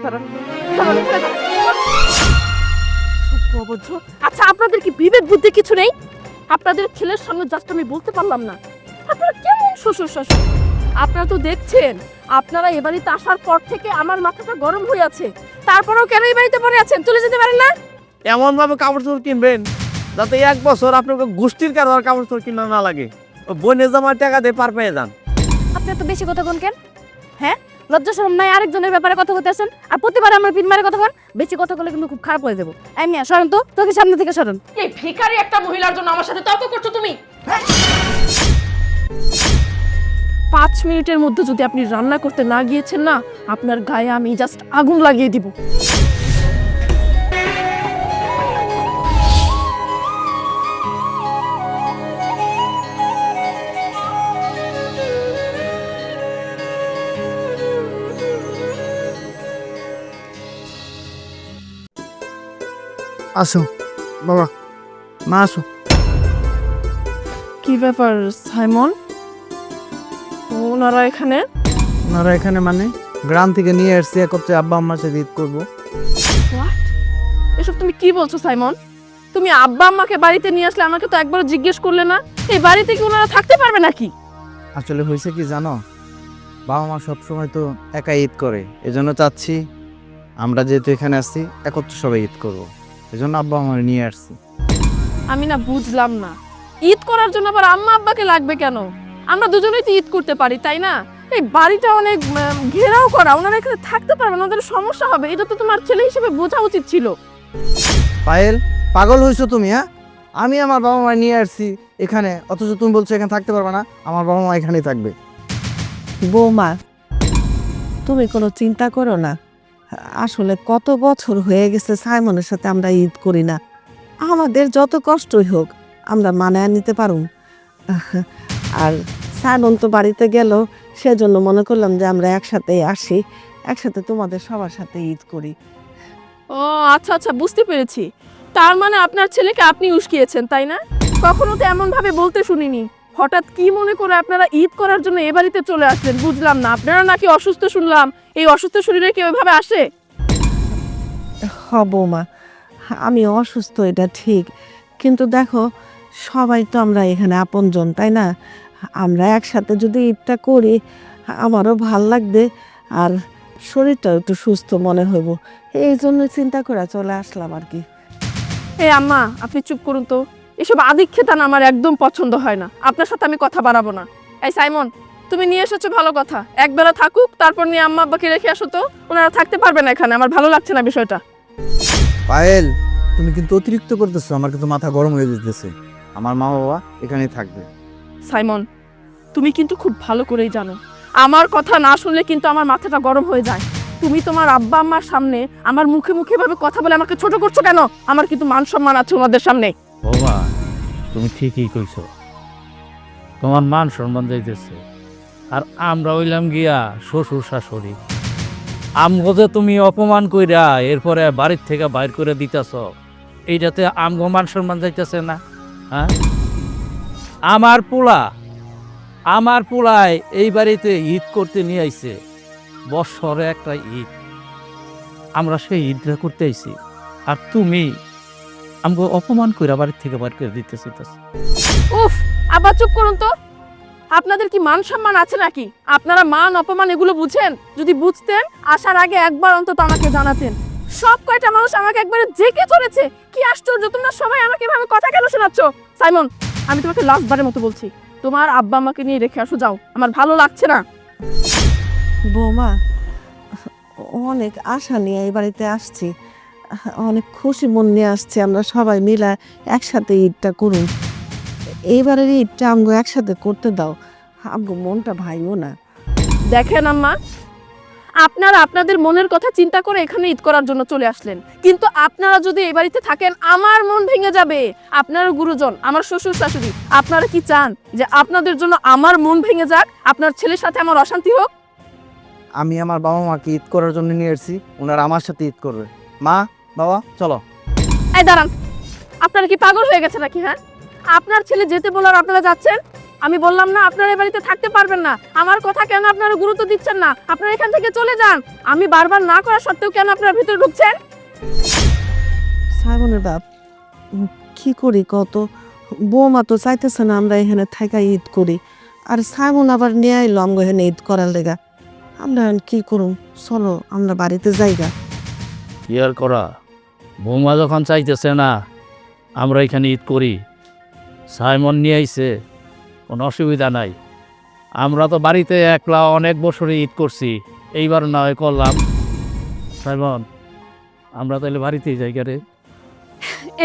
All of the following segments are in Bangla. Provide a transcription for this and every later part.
দাঁড়ান, দাঁড়ান, দাঁড়ান। সভ্য। আচ্ছা, আপনাদের কি বিবেক বুদ্ধি কিছু নেই? আপনাদের ছেলের সামনে জাস্ট আমি বলতে পারলাম না। আপনারা কেমন শ্বশুর শাশুড়ি? আপনারা তো দেখছেন, আপনারা এ বাড়িতে আসার পর থেকে আমার মাথাটা গরম হয়ে আছে। তারপরেও কেন এই বাড়িতে পড়ে আছেন? চলে যেতে পারেন না? এমন ভাবে কাপড় চোপড় কিনবেন যাতে 1 বছর আপনার গোষ্ঠীর কারোর কাপড় চোপড় কিনা না লাগে। বোনের জামার টাকা দিয়ে পার পেয়ে যান। আপনি এত বেশি কথা কোন কেন? হ্যাঁ, লজ্জা শরম নাই আরেকজনের ব্যাপারে কথা বলতে আছেন? আর প্রতিবার আমার পিন মারে কথা বলেন। বেশি কথা বলে কিন্তু খুব খারাপ হয়ে যাবো। এই মিয়া সরেন তো, তোকে সামনে থেকে সরেন। এই ভিখারি একটা মহিলার জন্য আমার সাথে তর্ক করছো তুমি? 5 মিনিটের মধ্যে যদি আপনি রান্না করতে না গিয়েছেন না, আপনার গায়ে আমি জাস্ট আগুন লাগিয়ে দিব। আসো বাবা, মা আসো। কি ব্যাপার সাইমন, ওনারা এখানে? ওনারা এখানে মানে গ্রাম থেকে নিয়ে আসছি একত্রে আব্বা আম্মার সাথে ঈদ করবো। হোয়াট? এসব তুমি কি বলছো সাইমন? তুমি আব্বা আম্মাকে বাড়িতে নিয়ে আসলে আমাকে তো একবার জিজ্ঞেস করলে না? এই বাড়িতে কি ওনারা থাকতে পারবে নাকি? আসলে হয়েছে কি জানো, বাবা মা সবসময় তো একা ঈদ করে, এজন্য চাচ্ছি আমরা যেহেতু এখানে আসছি একত্রে সবাই ঈদ করবো, এজন্য আব্বা আমার নিয়ে আসছি। আমি না বুঝলাম না, ঈদ করার জন্য আবার আম্মা আব্বাকে লাগবে কেন? আমরা দুজনেই তো ঈদ করতে পারি, তাই না? এই বাড়িটা অনেক ঘেরাও করা, ওনারা এখানে থাকতে পারবে না, ওদের সমস্যা হবে। এটা তো তোমার ছেলে হিসেবে বোঝা উচিত ছিল। পায়েল, পাগল হয়েছো তুমি? হ্যাঁ, আমি আমার বাবা মা নিয়ে আসছি এখানে, অথচ তুমি বলছো এখানে থাকতে পারবে না। আমার বাবা মা এখানেই থাকবে। বৌমা, তুমি কোনো চিন্তা করো না। আসলে কত বছর হয়ে গেছে সাইমনের সাথে আমরা ঈদ করি না। আমাদের যত কষ্টই হোক আমরা মানায় নিতে পারুম। আর সাইমন তো বাড়িতে গেল, সেজন্য মনে করলাম যে আমরা একসাথেই আসি, একসাথে তোমাদের সবার সাথে ঈদ করি। ও আচ্ছা আচ্ছা, বুঝতে পেরেছি। তার মানে আপনার ছেলেকে আপনি উস্কিয়েছেন, তাই না? কখনো তো এমন ভাবে বলতে শুনিনি। হঠাৎ কি মনে করে আপনারা ঈদ করার জন্য এ বাড়িতে চলে আসলেন বুঝলাম না। আপনারা নাকি অসুস্থ শুনলাম, এই অসুস্থ শরীরে কি ওইভাবে আসে? বৌমা, আমি অসুস্থ এটা ঠিক, কিন্তু দেখো সবাই তো আমরা এখানে আপনজন, তাই না? আমরা একসাথে যদি ঈদটা করি আমারও ভাল লাগবে, আর শরীরটাও একটু সুস্থ মনে হইব। এই জন্য চিন্তা করে চলে আসলাম আর কি। এই আম্মা, আপনি চুপ করুন তো। এসব আদিক্ষেতান আমার একদম পছন্দ হয় না। আপনার সাথে আমি কথা বাড়াবো না। এই সাইমন, তুমি নিয়ে এসেছো ভালো কথা, একবেলা থাকুক, তারপর নিয়ে আম্মা আব্বাকে রেখে আসো তো। ওনারা থাকতে পারবে না এখানে, আমার ভালো লাগছে না বিষয়টা। পায়েল, তুমি কিন্তু অতিরিক্ত করতেছো, আমার কিন্তু মাথা গরম হয়ে যেতেছে। আমার মা বাবা এখানেই থাকবে। সাইমন, তুমি কিন্তু খুব ভালো করেই জানো আমার কথা না শুনলে কিন্তু আমার মাথাটা গরম হয়ে যায়। তুমি তোমার আব্বা আম্মার সামনে আমার মুখে মুখে ভাবে কথা বলে আমাকে ছোট করছো কেন? আমার কিন্তু মান সম্মান আছে ওনাদের সামনে। বাবা, তুমি ঠিকই কইছো, তোমার মান সম্মান যাইতেছে। আর আমরা হইলাম গিয়া শ্বশুর শাশুড়ি, আমগো যে তুমি অপমান কইরা এরপরে বাড়ির থেকে বাইর করে দিতেছ, এইটাতে আমগো মান সম্মান যাইতেছে না? হ্যাঁ, আমার পোলায় এই বাড়িতে ঈদ করতে নিয়ে আইছে, বৎসরে একটা ঈদ, আমরা সেই ঈদটা করতে আইছি, আর তুমি আমগো অপমান কইরা বাড়ির থেকে বাইর করে দিতেছি। উফ, আবার চুপ করুন তো। আপনাদের কি মান সম্মান আছে নাকি? আপনারা মান অপমান এগুলো বুঝেন? যদি বুঝতেন আসার আগে একবার অন্তত আমাকে জানাতেন। সব কয়টা মানুষ আমাকে একবারে জেকে চলেছে। কি আশ্চর্য, তোমরা সবাই আমাকে এভাবে কথা কেন শোনাচ্ছ? সাইমন, আমি তোমাকে লাস্ট বারের মতো বলছি, তোমার আব্বা আমাকে নিয়ে রেখে আসো, যাও, আমার ভালো লাগছে না। বৌমা, অনেক আশা নিয়ে এই বাড়িতে আসছি, অনেক খুশি মন নিয়ে আসছি, আমরা সবাই মিলে একসাথে ঈদটা করুন। এইবারের ঈদটা আমগো একসাথে করতে দাও, আমগো মনটা ভাইও না। দেখেন আম্মা, আপনারা আপনাদের মনের কথা চিন্তা করে এখানে ঈদ করার জন্য চলে আসলেন, কিন্তু আপনারা যদি এই বাড়িতে থাকেন আমার মন ভেঙে যাবে। আপনারা গুরুজন, আমার শ্বশুর শাশুড়ি, আপনারা কি চান যে আপনাদের জন্য আমার মন ভেঙে যাক, আপনার ছেলের সাথে আমার অশান্তি হোক? আমি আমার বাবা মাকে ঈদ করার জন্য নিয়ে এসেছি, ওনারা আমার সাথে ঈদ করবে। মা, বাবা, চলো। এই দাঁড়ান, আপনারা কি পাগল হয়ে গেছে নাকি? হ্যাঁ, আপনার ছেলে যেতে বলার আপনারা যাচ্ছেন, আমি বললাম না আপনারা এই বাড়িতে থাকতে পারবেন না, আমার কথা কেন আপনারা গুরুত্ব দিচ্ছেন না? আপনারা এখান থেকে চলে যান। আমি বারবার না করা সত্ত্বেও কেন আপনারা ভিতরে ঢুকছেন? সাইমনের বাপ, কি করি কত? বৌমা তো চাইতেছে না আমরা এখানে থাকা ঈদ করি, আর সাইমন আবার নিয়ে আইলো আমগো এখানে ঈদ করার লেগা। আমরা এখন কি করুম? চলো আমরা বাড়িতে যাইগা। কি আর করা, বৌমা যখন চাইতেছে না আমরা এখানে ঈদ করি, সাইমন নিয়ে আইছে, কোনো অসুবিধা নাই। আমরা তো বাড়িতে একলা অনেক বছরে ঈদ করছি, এইবার না হয় করলাম। সাইমন, আমরা তাহলে বাড়িতেই যাই রে।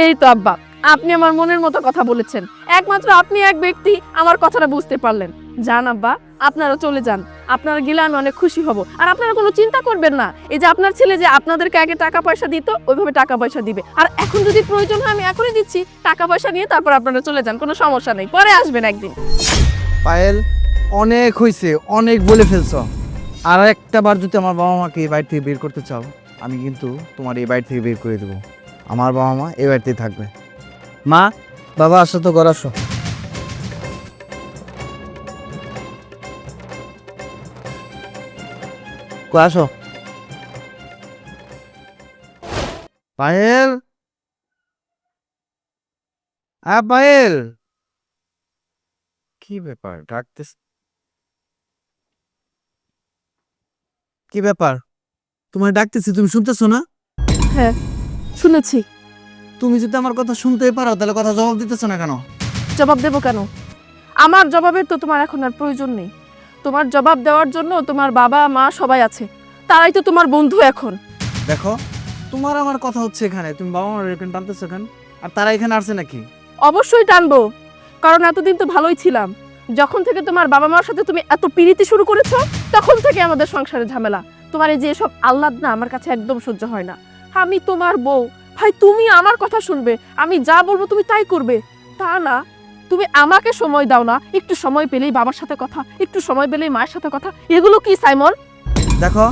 এই তো আব্বা, আপনি আমার মনের মতো কথা বলেছেন। একমাত্র আপনি এক ব্যক্তি আমার কথাটা বুঝতে পারলেন। যান আব্বা, আপনারা চলে যান। আপনারা গেলে আমি অনেক খুশি হব। আর আপনারা কোনো চিন্তা করবেন না, এই যে আপনার ছেলে যে আপনাদেরকে আগে টাকা পয়সা দিত, ওইভাবে টাকা পয়সা দিবে। আর এখন যদি প্রয়োজন হয় আমি এখনই দিচ্ছি, টাকা পয়সা নিয়ে তারপর আপনারা চলে যান, কোনো সমস্যা নেই, পরে আসবেন একদিন। পায়েল, অনেক হয়েছে, অনেক বলে ফেলছ। আর একটা বার যদি আমার বাবা মাকে এই বাড়ি থেকে বের করতে চাও, আমি কিন্তু তোমার এই বাড়ি থেকে বের করে দেবো। আমার বাবা মা এই বাড়িতেই থাকবে। মা, বাবা, আসো তো, ঘর আসো। আসো। পায়েল, পায়েল, কি ব্যাপার ডাকতেছ? কি ব্যাপার? তোমার ডাকতেছি, তুমি শুনতেছো না? হ্যাঁ, শুনেছি। তুমি যদি আমার কথা শুনতেই পারো তাহলে কথা জবাব দিতেছো না কেন? জবাব দেবো কেন? আমার জবাবের তো তোমার এখন আর প্রয়োজন নেই। তোমার জবাব দেওয়ার জন্য তোমার বাবা মা সবাই আছে, তারাই তো তোমার বন্ধু এখন। দেখো, তোমার আমার কথা হচ্ছে এখানে, তুমি বাবা মার এখানে টানতেছো কেন? আর তারা এখানে আসছে নাকি? অবশ্যই টানবো, কারণ এতদিন তো ভালোই ছিলাম। যখন থেকে তোমার বাবা মার সাথে তুমি এত পিরিতি শুরু করেছো, তখন থেকে আমাদের সংসারে ঝামেলা। তোমার এই যে সব আহ্লাদ না আমার কাছে একদম সহ্য হয় না। আমি তোমার বউ, ভাই তুমি আমার কথা শুনবে, আমি যা বলবো তুমি তাই করবে। তা না, তুমি আমাকে সময় দাও না, একটু সময় পেলেই বাবার সাথে কথা, একটু সময় পেলেই মায়ের সাথে কথা। এগুলো কি সাইমন? দেখো,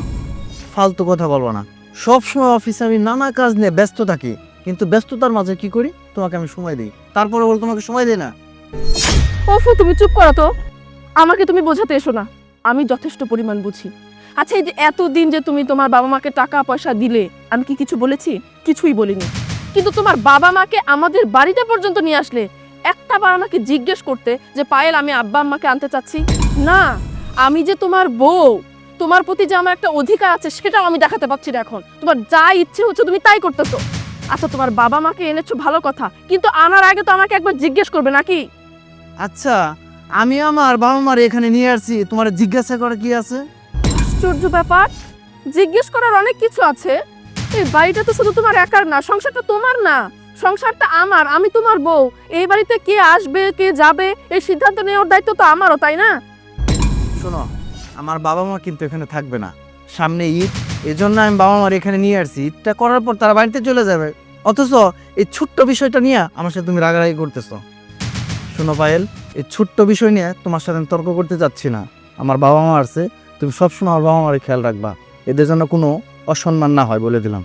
ফালতু কথা বলবো না। সবসময় অফিসে আমি নানা কাজ নিয়ে ব্যস্ত থাকি, কিন্তু ব্যস্ততার মাঝে কি করি, তোমাকে আমি সময় দিই, তারপরে বল তোমাকে সময় দিই না। ওফু, তুমি চুপ করো তো। আমাকে তুমি বোঝাতে এসো না, আমি যথেষ্ট পরিমাণ বুঝি। আচ্ছা, এই যে এতদিন যে তুমি তোমার বাবা মাকে টাকা পয়সা দিলে, আমি কি কিছু বলেছি? কিছুই বলিনি। কিন্তু তোমার বাবা মাকে আমাদের বাড়িতে পর্যন্ত নিয়ে আসলে একটা বার আমাকে জিজ্ঞেস করতে যে পায়েল আমি আব্বা আম্মাকে আনতে চাচ্ছি না। আমি যে তোমার বউ, তোমার প্রতি যে আমার একটা অধিকার আছে সেটাও আমি দেখাতে পাচ্ছি না। এখন তোমার যা ইচ্ছে হচ্ছে তুমি তাই করতেছো। আচ্ছা, তোমার বাবা মাকে এনেছো ভালো কথা, কিন্তু আনার আগে তো আমাকে একবার জিজ্ঞেস করবে নাকি? আচ্ছা, আমি আমার বাবা মার এখানে নিয়ে আসছি, তোমার জিজ্ঞাসা করা কি আছে? আশ্চর্য ব্যাপার, জিজ্ঞেস করার অনেক কিছু আছে। এই বাড়িটা তো শুধু তোমার একার না, সংসারটা তোমার না, সংসারটা আমার। আমি তোমার বউ, এই বাড়িতে কে আসবে কে যাবে এই সিদ্ধান্ত নেওয়ার দায়িত্ব তো আমারও, তাই না? শোনো, আমার বাবা মা কিন্তু এখানে থাকবে না, সামনে ঈদ, এজন্য আমি বাবা মার এখানে নিয়ে আসছি। ঈদটা করার পর তারা বাড়িতে চলে যাবে, অথচ এই ছোট্ট বিষয়টা নিয়ে আমার সাথে তুমি রাগারাগি করতেছো। শোনো পায়েল, এই ছোট্ট বিষয় নিয়ে তোমার সাথে আমি তর্ক করতে চাচ্ছি না। আমার বাবা মা আছে, তুমি সবসময় আমার বাবা মার খেয়াল রাখবা, এদের জন্য কোনো অসম্মান না হয়, বলে দিলাম।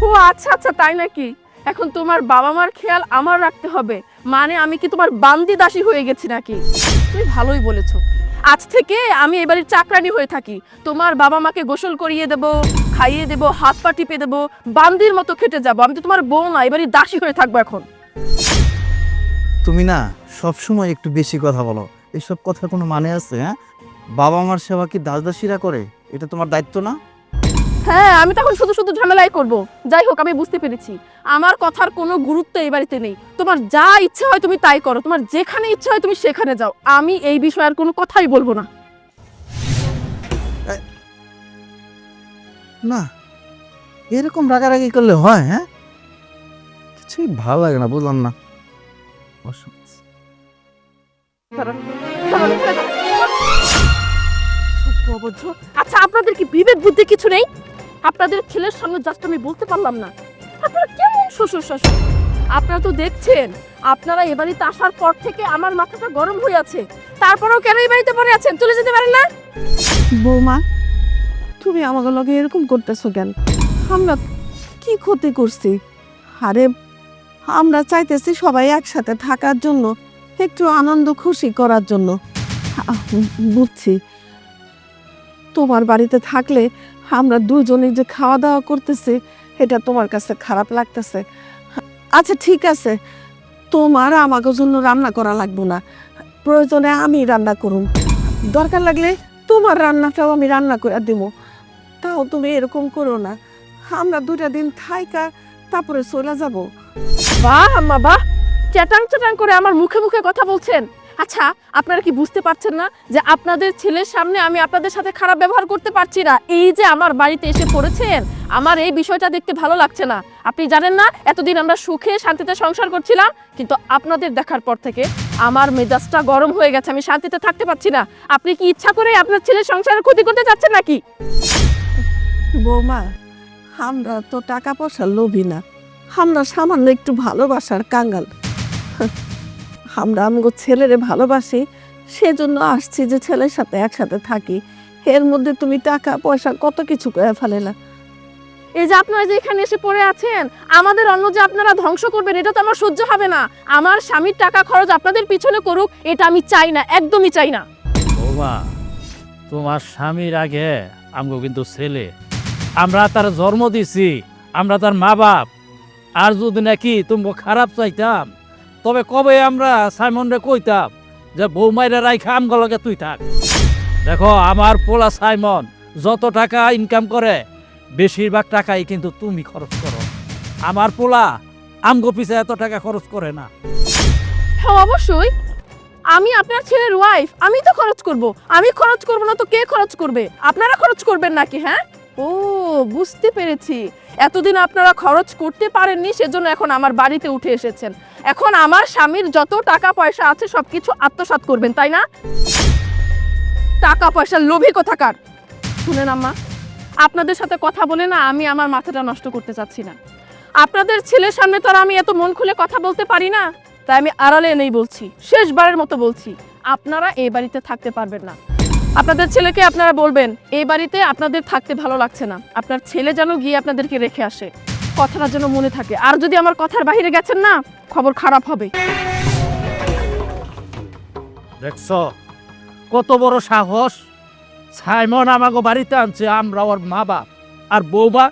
ও আচ্ছা আচ্ছা, তাই নাকি? এখন তোমার বাবা মার খেয়াল আমার রাখতে হবে, মানে আমি কি তোমার বান্দি দাসী হয়ে গেছি নাকি? তুমি ভালোই বলেছো। আজ থেকে আমি এবারের চাকরানি হয়ে থাকি, তোমার বাবা মাকে গোসল করিয়ে দেব, খাইয়ে দেব, হাত পা টিপে দেব, বান্দির মতো খেটে যাব। আমি তো তোমার বউ না, এবারের দাসী হয়ে থাকবো এখন। তুমি না সবসময় একটু বেশি কথা বলো, এসব কথার কোনো মানে আছে? হ্যাঁ, বাবা মার সেবা কি দাস দাসীরা করে? এটা তোমার দায়িত্ব না? হ্যাঁ, আমি তখন শুধু শুধু ঝামেলাই করব। যাই হোক, আমি বুঝতে পেরেছি আমার কথার কোনো গুরুত্ব এই বাড়িতে নেই। তোমার যা ইচ্ছে হয় তুমি তাই করো, তোমার যেখানে ইচ্ছে হয় তুমি সেখানে যাও, আমি এই বিষয়ে আর কোনো কথাই বলবো না। না, এরকম রাগারাগি করলে হয়? হ্যাঁ, কিছুই ভালো লাগে না, বুঝলাম না। দাঁড়ান, দাঁড়ান, দাঁড়ান। সভ্য অভদ্র। আচ্ছা, আপনাদের কি বিবেক বুদ্ধি কিছু নেই? আপনাদের ছেলের সঙ্গে জাস্ট আমি বলতে পারলাম না, আপনারা কেমন শ্বশুর শাশুড়ি? আপনারা তো দেখছেন, আপনারা এ বাড়িতে আসার পর থেকে আমার মাথাটা গরম হয়ে আছে, তারপরেও কেন এই বাড়িতে পড়ে আছেন? চলে যেতে পারেন না? বৌমা, তুমি আমাকে লগে এরকম করতেছো কেন? আমরা কি ক্ষতি করছি? আরে আমরা চাইতেছি সবাই একসাথে থাকার জন্য, একটু আনন্দ খুশি করার জন্য। আহ, বুঝছি, তোমার বাড়িতে থাকলে আমরা দুজনে যে খাওয়া দাওয়া করতেছি এটা তোমার কাছে খারাপ লাগতেছে। আচ্ছা ঠিক আছে, তোমার আমাকে জন্য রান্না করা লাগবে না, প্রয়োজনে আমি রান্না করুম। দরকার লাগলে তোমার রান্নাটাও আমি রান্না করে দিব। তাও তুমি এরকম করো না, আমরা 2টা দিন থাইকা তারপরে চলে যাব। বাহ আম্মা বাহ, চ্যাটাং চ্যাটাং করে আমার মুখে মুখে কথা বলছেন। আচ্ছা, আপনারা কি বুঝতে পারছেন না যে আপনাদের ছেলের সামনে আমি আপনাদের সাথে খারাপ ব্যবহার করতে পারছি না? এই যে আমার বাড়িতে এসে পড়েছেন, আমার এই বিষয়টা দেখতে ভালো লাগছে না। আপনি জানেন না এতদিন আমরা সুখে শান্তিতে সংসার করছিলাম, কিন্তু আপনাদের দেখার পর থেকে আমার মেজাজটা গরম হয়ে গেছে, আমি শান্তিতে থাকতে পারছি না। আপনি কি ইচ্ছা করে আপনার ছেলের সংসারের ক্ষতি করতে চাচ্ছেন নাকি? বৌমা, আমরা তো টাকা পয়সার লোভী না, আমরা সামান্য একটু ভালোবাসার কাঙ্গাল। আমরা আমগো ছেলেরে ভালোবাসি, সেজন্য আসছি যে ছেলের সাথে একসাথে থাকি। এর মধ্যে তুমি টাকা পয়সা কত কিছু করে ফেলেলা। এই যে আপনারা যে এখানে এসে পড়ে আছেন, আমাদের অন্ন যে আপনারা ধ্বংস করবেন এটা তো আমার সহ্য হবে না। আমার স্বামীর টাকা খরচ আপনাদের পিছনে করুক, এটা আমি চাই না, একদমই চাই না। বৌমা, তোমার স্বামীর আগে আমগো কিন্তু ছেলে, আমরা তার জন্ম দিছি, আমরা তার মা বাপ। আর যদি নাকি তুমি খারাপ চাইতাম, তবে কবে আমরা সাইমনরে কইতাম যে বৌমাইরা রাইখা আমগুলোকে তুই থাক। দেখো, আমার পোলা সাইমন যত টাকা ইনকাম করে বেশিরভাগ টাকাই কিন্তু তুমি খরচ করো। আমার পোলা আমগো পিছে এত টাকা খরচ করে না। হ্যাঁ অবশ্যই, আমি আপনার ছেলের ওয়াইফ, আমি তো খরচ করব। আমি খরচ করব না তো কে খরচ করবে? আপনারা খরচ করবেন নাকি? হ্যাঁ, ও বুঝতে পেরেছি, এতদিন আপনারা খরচ করতে পারেননি, সেজন্য এখন আমার বাড়িতে উঠে এসেছেন। এখন আমার স্বামীর যত টাকা পয়সা আছে সবকিছু আত্মসাৎ করবেন, তাই না? টাকা পয়সার লোভী কোথাকার। শুনেন আম্মা, আপনাদের সাথে কথা বলে না আমি আমার মাথাটা নষ্ট করতে চাচ্ছি না। আপনাদের ছেলের সামনে তো আর আমি এত মন খুলে কথা বলতে পারি না, তাই আমি আড়ালে এনেই বলছি, শেষবারের মতো বলছি, আপনারা এই বাড়িতে থাকতে পারবেন না। আপনাদের ছেলেকে আপনারা বলবেন এই বাড়িতে আপনাদের থাকতে ভালো লাগছে না, আপনার ছেলে যেন গিয়ে আপনাদেরকে রেখে আসে। কথাটা যেন মনে থাকে, আর যদি আমার কথার বাইরে গেছেন না, খবর খারাপ হবে। দেখছ কত বড় সাহস! সাইমন আমাকে বাড়িতে আনছে, আমরা ওর মা বাপ, আর বৌমা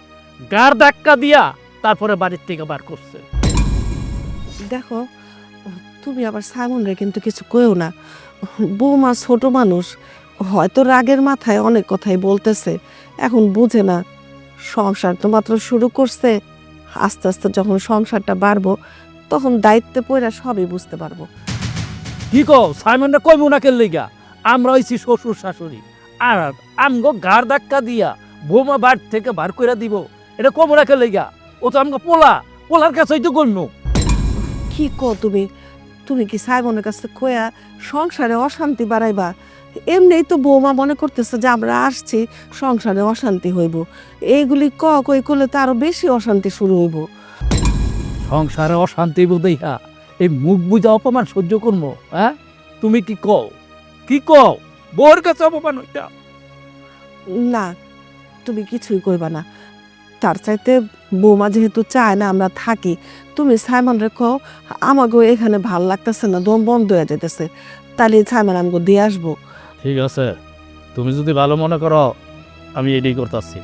গাড় ধাক্কা দিয়া তারপরে বাড়ির থেকে বার করছে। দেখো, তুমি আবার সাইমন রে কিন্তু কিছু কইও না। বৌমা ছোট মানুষ, হয়তো রাগের মাথায় অনেক কথাই বলতেছে, এখন বুঝে না। সংসার তো মাত্র শুরু করছে, আস্তে আস্তে যখন সংসারটা বাড়বো তখন দায়িত্বে পড়া সবই বুঝতে পারবো। কি কও, সাইমনটা কই মুনাকের লিগা? আমরা হইছি শ্বশুর শাশুড়ি, আর আমগো গাড় ধাক্কা দিয়া বৌমা বাড়ি থেকে বার করে দিব, এটা কমরাকে লিগা? ও তো আমগো পোলা, পোলার কাছেই তো গণ্য। কি কো তুমি? তুমি কি সাইমনের কাছে কয়া সংসারে অশান্তি বাড়াইবা? এমনিই তো বৌমা মনে করতেছে যে আমরা আসছি সংসারে অশান্তি হইব, এইগুলি কই করলে তো আরো বেশি অশান্তি শুরু হইব। সংসারে অশান্তি বুঝাইয়া এই মুখ বুঝা অপমান সহ্য করবো? হ্যাঁ, তুমি কি কও? কি কও? বউর কাছে অপমান হইতা? না, তুমি কিছুই কইবা না। তার চাইতে বৌমা যেহেতু চায় না আমরা থাকি, তুমি সাইমন রে কও আমাগো এখানে ভাল লাগতেছে না, দম বন্ধ হয়ে যেতেছে, তাহলে সাইমন আমাকে দিয়ে আসবো। ঠিক আছে, তুমি যদি ভালো মনে করো আমি এটাই করতেছি।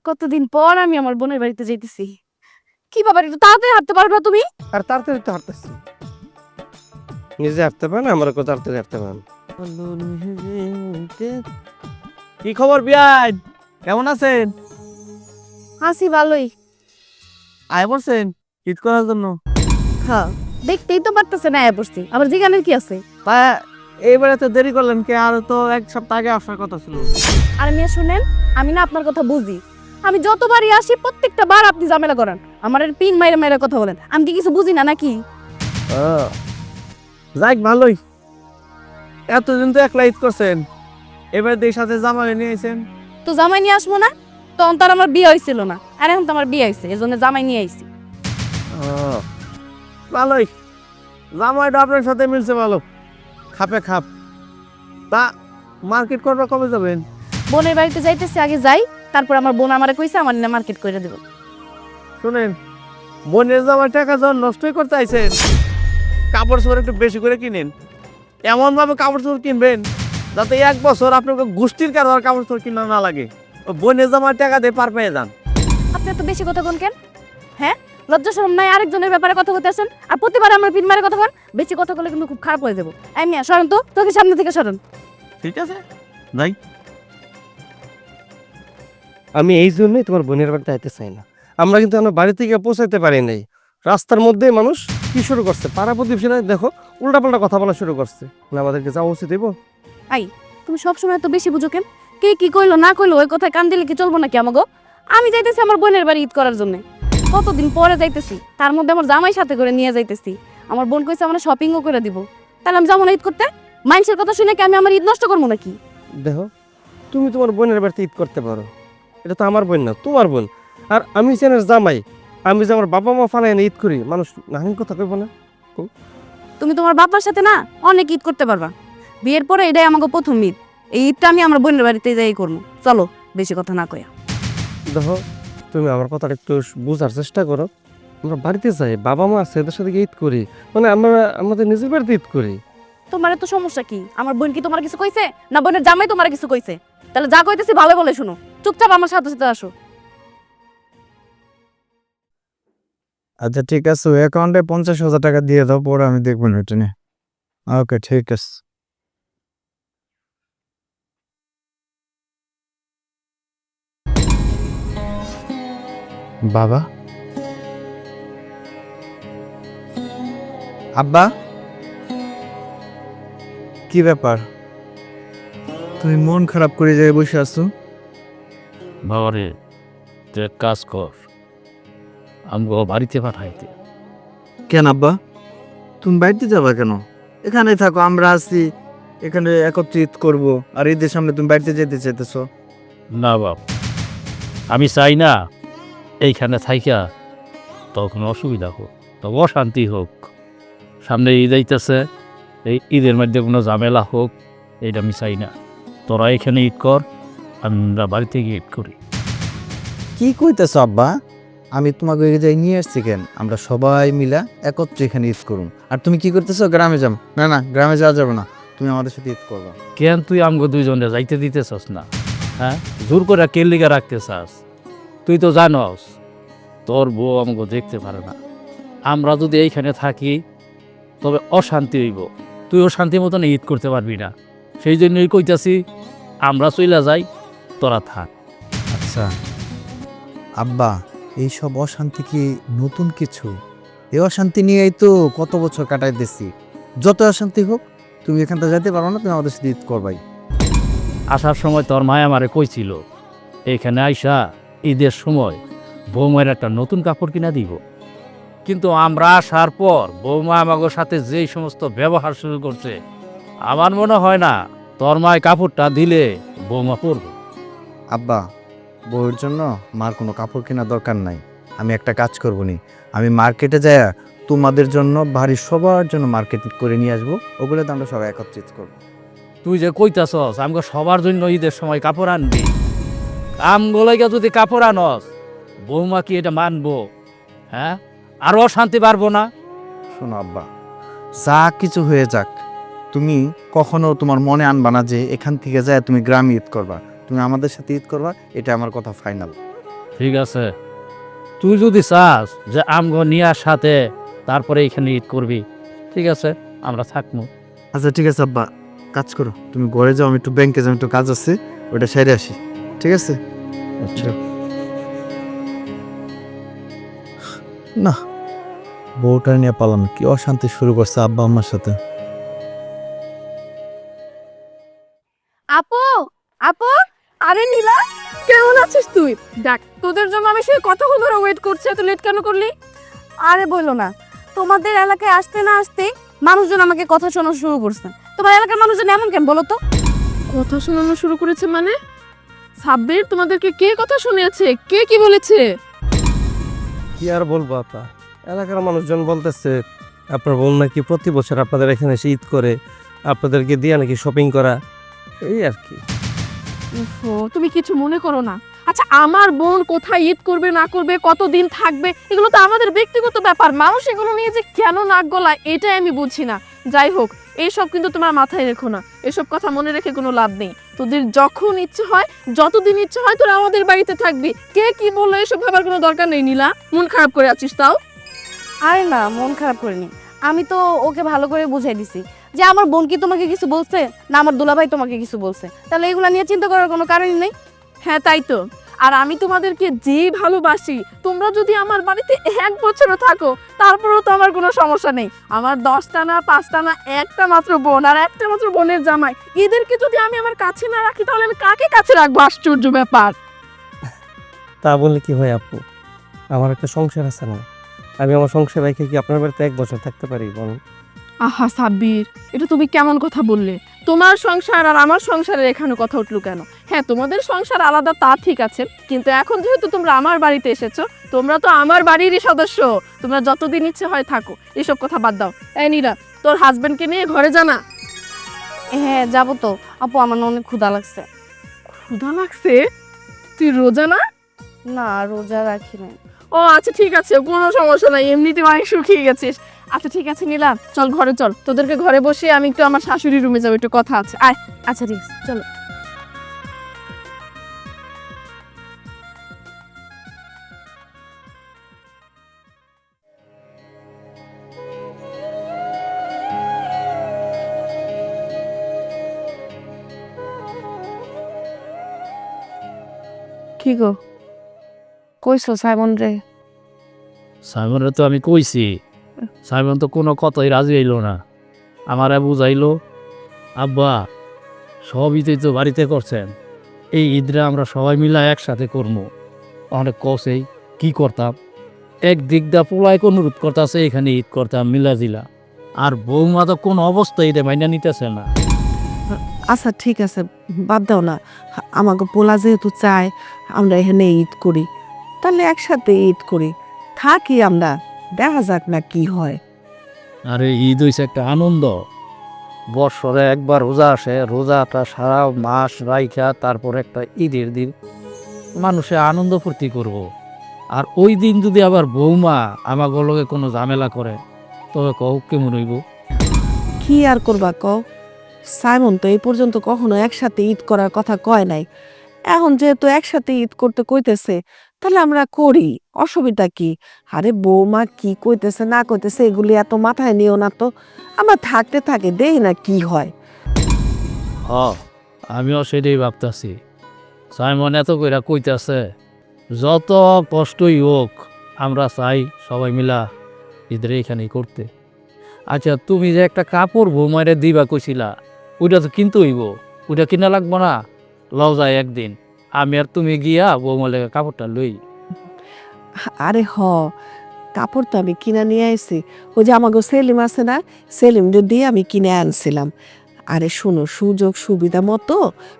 কতদিন পর আমি আমার বোনের বাড়িতে যাইতেছি। কি বাবা, একটু তাড়াতাড়ি হাঁটতে পারবে না তুমি? আর তাড়াতাড়ি তো হাঁটতেছি, নিজে হাঁটতে পারেন, আমার কেউ তাড়াতাড়ি হাঁটতে পারেন। কি খবর বিয়ান, কেমন আছেন? হাসি ভালোই। আয় বলছেন ঈদ করার জন্য? হ্যাঁ, দেখতেই তো পারতেছে না বসছি, আবার জিগানের কি আছে? তা এইবারে তো দেরি করলেন কে? আর তো 1 সপ্তাহ আগে আসার কথা ছিল। আর মেয়ে শুনেন, আমি না আপনার কথা বুঝি, আমি যতবারই আসি প্রত্যেকটা বার আপনি ঝামেলা করেন, আমার পিন মাইরে মাইরে কথা বলেন। আমি কি কিছু বুঝি না নাকি? যাক ভালোই, এতদিন তো একলা ঈদ করছেন, এবার দেশ সাথে জামাই নিয়ে আইছেন। তো জামাই নিয়ে আসবো না? তখন তো আর আমার বিয়ে হয়েছিল না, আর এখন তো আমার বিয়ে হয়েছে, এই জন্য জামাই নিয়ে আইছি। ভালোই, জামাইটা আপনার সাথে মিলছে ভালো, খাপে খাপ। তা মার্কেট করবা কবে যাবেন? বোনের বাড়িতে যাইতেছি, আগে যাই, তারপর আমার বোন আমারে কইছে আমার না মার্কেট করে দেব। শুনেন, বোনের জামার টাকা যখন নষ্টই করতে আইছেন, কাপড় চোপড় একটু বেশি করে কিনেন। এমনভাবে কাপড় চোপড় কিনবেন যাতে 1 বছর আপনাকে গোষ্ঠীর কারো আর কাপড় চোপড় কিনা না লাগে। ও বোনের জামার টাকা দিয়ে পার পেয়ে যান। আপনি এত বেশি কথা কোন কেন? হ্যাঁ, লজ্জা শরম নাই আরেকজনের ব্যাপারে কথা বলতে আসেন, আর প্রতিবার আমার পিন মারে কথা বলেন। বেশি কথা বলে কিন্তু খুব খারাপ হয়ে যাবো। এই মিয়া সরেন তো, তোকে সামনে থেকে সরেন। ঠিক আছে, যাই। আমি এই জন্যই তোমার বোনের বাড়িতে আইতে চাই না। আমরা কিন্তু আমার বাড়ি থেকে পৌঁছাইতে পারি নাই, রাস্তার মধ্যে মানুষ কি শুরু করছে, পাড়া প্রতিবেশীরা দেখো উল্টাপাল্টা কথা বলা শুরু করছে। মানে আমাদেরকে যাওয়া উচিত দেবো। তুমি সবসময় এত বেশি বুঝো কেন? কে কি কইলো না কইলো ওই কথায় কান দিলে কি চলবো নাকি আমাগো? আমি যাইতেছি আমার বোনের বাড়ি ঈদ করার জন্য, কতদিন পরে যাইতেছি, তার মধ্যে আমার জামাই সাথে করে নিয়ে যাইতেছি। আমার বোন কইছে আমার শপিংও করে দিব, তাহলে আমি যাবো না ঈদ করতে? মানুষের কথা শুনে কি আমি আমার ঈদ নষ্ট করবো নাকি? দেখো, তুমি তোমার বোনের বাড়িতে ঈদ করতে পারো, এটা তো আমার বোন না, তোমার বোন। আর আমি চেনের জামাই, আমি যে আমার বাবা মা ফানায় ঈদ করি, মানুষ নাহিন কথা কইব না? তুমি তোমার বাবার সাথে না অনেক ঈদ করতে পারবা, বিয়ের পরে এটাই আমাকে প্রথম ঈদ। এই ঈদটা আমি আমার বোনের বাড়িতে যাই করবো। চলো, বেশি কথা না কয়া। দেখো, তুমি আমার কথাটা একটু বোঝার চেষ্টা করো। আমরা বাড়িতে যাই, বাবা মা আছে, এদের সাথে গিয়ে ঈদ করি, মানে আমরা আমাদের নিজের বাড়িতে ঈদ করি। তোমার এত সমস্যা কি? আমার বোন কি তোমার কিছু কইছে? না বোনের জামাই তোমার কিছু কইছে? তাহলে যা কইতেছি ভালো বলে শুনো, চুপচাপ আমার সাথে সাথে আসো। আচ্ছা ঠিক আছে, ওই অ্যাকাউন্টে 50,000 টাকা দিয়ে দাও, পরে আমি দেখবো না এটা নিয়ে। ওকে ঠিক আছে। বাবা, আব্বা, কি ব্যাপার? তুমি মন খারাপ করে যায় বসে আছো? বাবারে, তুই এক কাজ কর, আমগো বাড়িতে পাঠাইতে। কেন আব্বা, তুমি বাড়িতে যাবা কেন? এখানে থাকো, আমরা আছি, এখানে একত্রিত করব। আর ঈদের সামনে তুমি বাড়িতে যেতে চাইতেছো? না বাপ, আমি চাই না এইখানে থাইকা তখন অসুবিধা হোক, তবে অশান্তি হোক। সামনে ঈদ আইতেছে, এই ঈদের মধ্যে কোনো ঝামেলা হোক, এইটা আমি চাই না। তোরা এখানে ঈদ কর, আমরা বাড়িতে গিয়ে ঈদ করি। কি কইতেছো আব্বা? আমি তোমাকে ওই জায়গায় নিয়ে আসছি কেন? আমরা সবাই মিলা একত্রে এখানে ঈদ করুন। আর তুমি কি করতেছো? গ্রামে যাম? না না, গ্রামে যাওয়া যাবে না, তুমি আমাদের সাথে ঈদ করবা। কেন তুই আমগো দুইজনে যাইতে দিতে চাস না? হ্যাঁ, জোর করে কেল্লিগা রাখতে চাস? তুই তো জানস তোর বউ আমগো দেখতে পারে না। আমরা যদি এইখানে থাকি তবে অশান্তি হইব, তুই অশান্তি মতন ঈদ করতে পারবি না। সেই জন্যই কইতাছি আমরা চইলা যাই, তোরা থাক। আচ্ছা আব্বা, এইসব অশান্তি কি নতুন কিছু? এই অশান্তি নিয়েই তো কত বছর কাটাইতেছি। যত অশান্তি হোক, তুমি এখান থেকে যেতে পারো না, তুমি আমাদের সাথে ঈদ করবাই। আসার সময় তোর মায়া আমারে কইছিল এইখানে আইসা ঈদের সময় বৌমায়ের একটা নতুন কাপড় কিনা দিব। কিন্তু আমরা আসার পর বৌমা আমাদের সাথে যেই সমস্ত ব্যবহার শুরু করছে, আমার মনে হয় না তোর মায় কাপড়টা দিলে বৌমা পরবে। আব্বা, বউয়ের জন্য মার কোনো কাপড় কেনার দরকার নাই। আমি একটা কাজ করবো নি, আমি মার্কেটে যাই তোমাদের জন্য বাড়ির সবার জন্য মার্কেট করে নিয়ে আসবো, ওগুলো তো আমরা সবাই একত্রিত করবো। তুই যে কইতাছস আমাকে সবার জন্য ঈদের সময় কাপড় আনবি, আমগুলোকে যদি কাপড় আনস বৌমা কি এটা মানবো? হ্যাঁ, আরও অশান্তি পারবো না? শোনো আব্বা, যা কিছু হয়ে যাক, তুমি কখনো তোমার মনে আনবা না যে এখান থেকে যায় তুমি গ্রামে ঈদ করবা। তুমি আমাদের সাথে ঈদ করবা, এটা আমার কথা ফাইনাল। ঠিক আছে, তুই যদি চাস যে আমগো নিয়ার সাথে তারপরে এখানে ঈদ করবি, ঠিক আছে, আমরা থাকবো। আচ্ছা ঠিক আছে আব্বা, কাজ করো, তুমি ঘরে যাও, আমি একটু ব্যাংকে যাও, একটু কাজ আছে, ওটা সেরে আসি। ঠিক আছে? আচ্ছা। না, বউটা নিয়ে পালাম, কি অশান্তি শুরু করছে আব্বা আম্মার সাথে। আপু, আপু, আরে নীলা, কেমন আছিস তুই? দেখ, তোদের জন্য আমি সেই কতক্ষণ ধরে ওয়েট করছি, এত লেট কেন করলি? আরে বললো না, তোমাদের এলাকায় আসতে না আসতে মানুষজন আমাকে কথা শোনা শুরু করছে। তোমার এলাকার মানুষজন এমন কেন বলো তো? কথা শোনানো শুরু করেছে মানে? সাব্বির, তোমাদেরকে কে কথা শুনিয়েছে? কে কি বলেছে? কি আর বলবো আপা, এলাকার মানুষজন বলতেছে আপনার বোন নাকি প্রতি বছর আপনাদের এখানে এসে ঈদ করে, আপনাদেরকে দিয়ে নাকি শপিং করা। এই আর কি। উফো, তুমি কিছু মনে করো না। আচ্ছা, আমার বোন কোথায় ঈদ করবে না করবে, কতদিন থাকবে, এগুলো তো আমাদের ব্যক্তিগত ব্যাপার। মানুষ এগুলো নিয়ে যে কেন নাক গলায় এটাই আমি বুঝি না। যাই হোক, এইসব কিন্তু তোমার মাথায় রেখো না, এসব কথা মনে রেখে কোনো লাভ নেই। তোদের যখন ইচ্ছে হয়, যতদিন ইচ্ছে হয়, তোরা আমাদের বাড়িতে থাকবি। কে কি বললো এসব ভাবার কোনো দরকার নেই। নীলা, মন খারাপ করে আছিস তাও? আরে না, মন খারাপ করিনি। আমি তো ওকে ভালো করে বুঝাই দিছি যে আমার বোন কি তোমাকে কিছু বলছে, না আমার দুলাভাই তোমাকে কিছু বলছে, তাহলে এগুলো নিয়ে চিন্তা করার কোনো কারণই নেই। হ্যাঁ, তাই তো। আর আমি তোমাদেরকে যে ভালোবাসি, তোমরা যদি আমার বাড়িতে 1 বছরও থাকো, তারপরেও তো আমার কোনো সমস্যা নেই। আমার 10টা না 5টা না, একটা মাত্র বোন, আর একটা মাত্র বোনের জামাই। এদেরকে যদি আমি আমার কাছে না রাখি, তাহলে আমি কাকে কাছে রাখবো? আশ্চর্য ব্যাপার। তা বললে কি হয় আপু? আমার একটা সংসার আছে না? আমি আমার সংসার রেখে কি আপনার বাড়িতে 1 বছর থাকতে পারি বলুন? আহা সাব্বির, এটা তুমি কেমন কথা বললে? তোমার সংসার আর আমার সংসারের এখানে কথা উঠলো কেন? হ্যাঁ, তোমাদের সংসার আলাদা, তা ঠিক আছে, কিন্তু এখন যেহেতু তোমরা আমার বাড়িতে এসেছো, তোমরা তো আমার বাড়িরই সদস্য। তোমরা যতদিন ইচ্ছে হয় থাকো, এসব কথা বাদ দাও। এই নীলা, তোর হাজবেন্ডকে নিয়ে ঘরে জানা। হ্যাঁ যাবো তো আপু, আমার না অনেক ক্ষুধা লাগছে। ক্ষুধা লাগছে? তুই রোজা না? না, রোজা রাখি না। ও আচ্ছা, ঠিক আছে, কোনো সমস্যা নাই, এমনিতে অনেক শুকিয়ে গেছিস। আচ্ছা ঠিক আছে নীলা, চল ঘরে চল। তোদেরকে ঘরে বসে আমি একটু আমার শাশুড়ির রুমে যাবো, একটু কথা আছে। আয়। আচ্ছা ঠিক আছে, চলো। কি গো, কইছো সাইমন রে? সাইমনের তো আমি কইছি, সাইমন তো কোনো কথাই রাজি হইল না। আমারে বুঝাইলো, আব্বা সব ঈদই তো বাড়িতে করছেন, এই ঈদরা আমরা সবাই মিলা একসাথে করবো। অনেক কষেই কি করতাম, একদিক দা পোলাইকে অনুরোধ করতেছে এখানে ঈদ করতাম মিলা জিলা, আর বৌমা তো কোন অবস্থায় এটা মাইনা নিতেছে না। আচ্ছা ঠিক আছে, বাদ দাও না। আমাকে পোলা যেহেতু চায় আমরা এখানে ঈদ করি, তাহলে একসাথে ঈদ করি, থাকি আমরা, দেখা যাক না কি হয়। আরে ঈদ হইছে একটা আনন্দ, বৎসরে একবার রোজা আসে, রোজাটা সারা মাস রাইখা তারপর একটা ঈদের দিন মানুষে আনন্দ ফুর্তি করব। আর ওই দিন যদি আবার বৌমা আমার লগে কোনো ঝামেলা করে, তবে কও কেমন হইব? কি আর করবা কও, সাইমন তো এই পর্যন্ত কখনো একসাথে ঈদ করার কথা কয় নাই। এখন যেহেতু একসাথে ঈদ করতে কইতেছে, তাহলে আমরা করি, অসুবিধা কি? আরে বৌমা কি কইতেছে না কইতেছে এগুলি এত মাথায় নিও না তো, আমরা থাকতে থাকে দেই না কি হয়। হ, আমিও সেটাই ভাবতাছি। সাইমন এত কইরা কইতাছে, যত কষ্টই হোক আমরা চাই সবাই মিলা ঈদের এখানেই করতে। আচ্ছা, তুমি যে একটা কাপড় বৌমারে দিবা কইছিলা, ওইটা তো কিনতে হইব, ওইটা কিনা লাগবো না? লও যায় একদিন, আমি আর তুমি গিয়া বৌমার লেগে কাপড়টা লই। আরে কাপড় তো আমি কিনে নিয়ে আইছি, ওই যে আমাকে সেলিম আছে না, সেলিম দিয়ে আমি কিনে আনছিলাম। আরে শোনো, সুযোগ সুবিধা মতো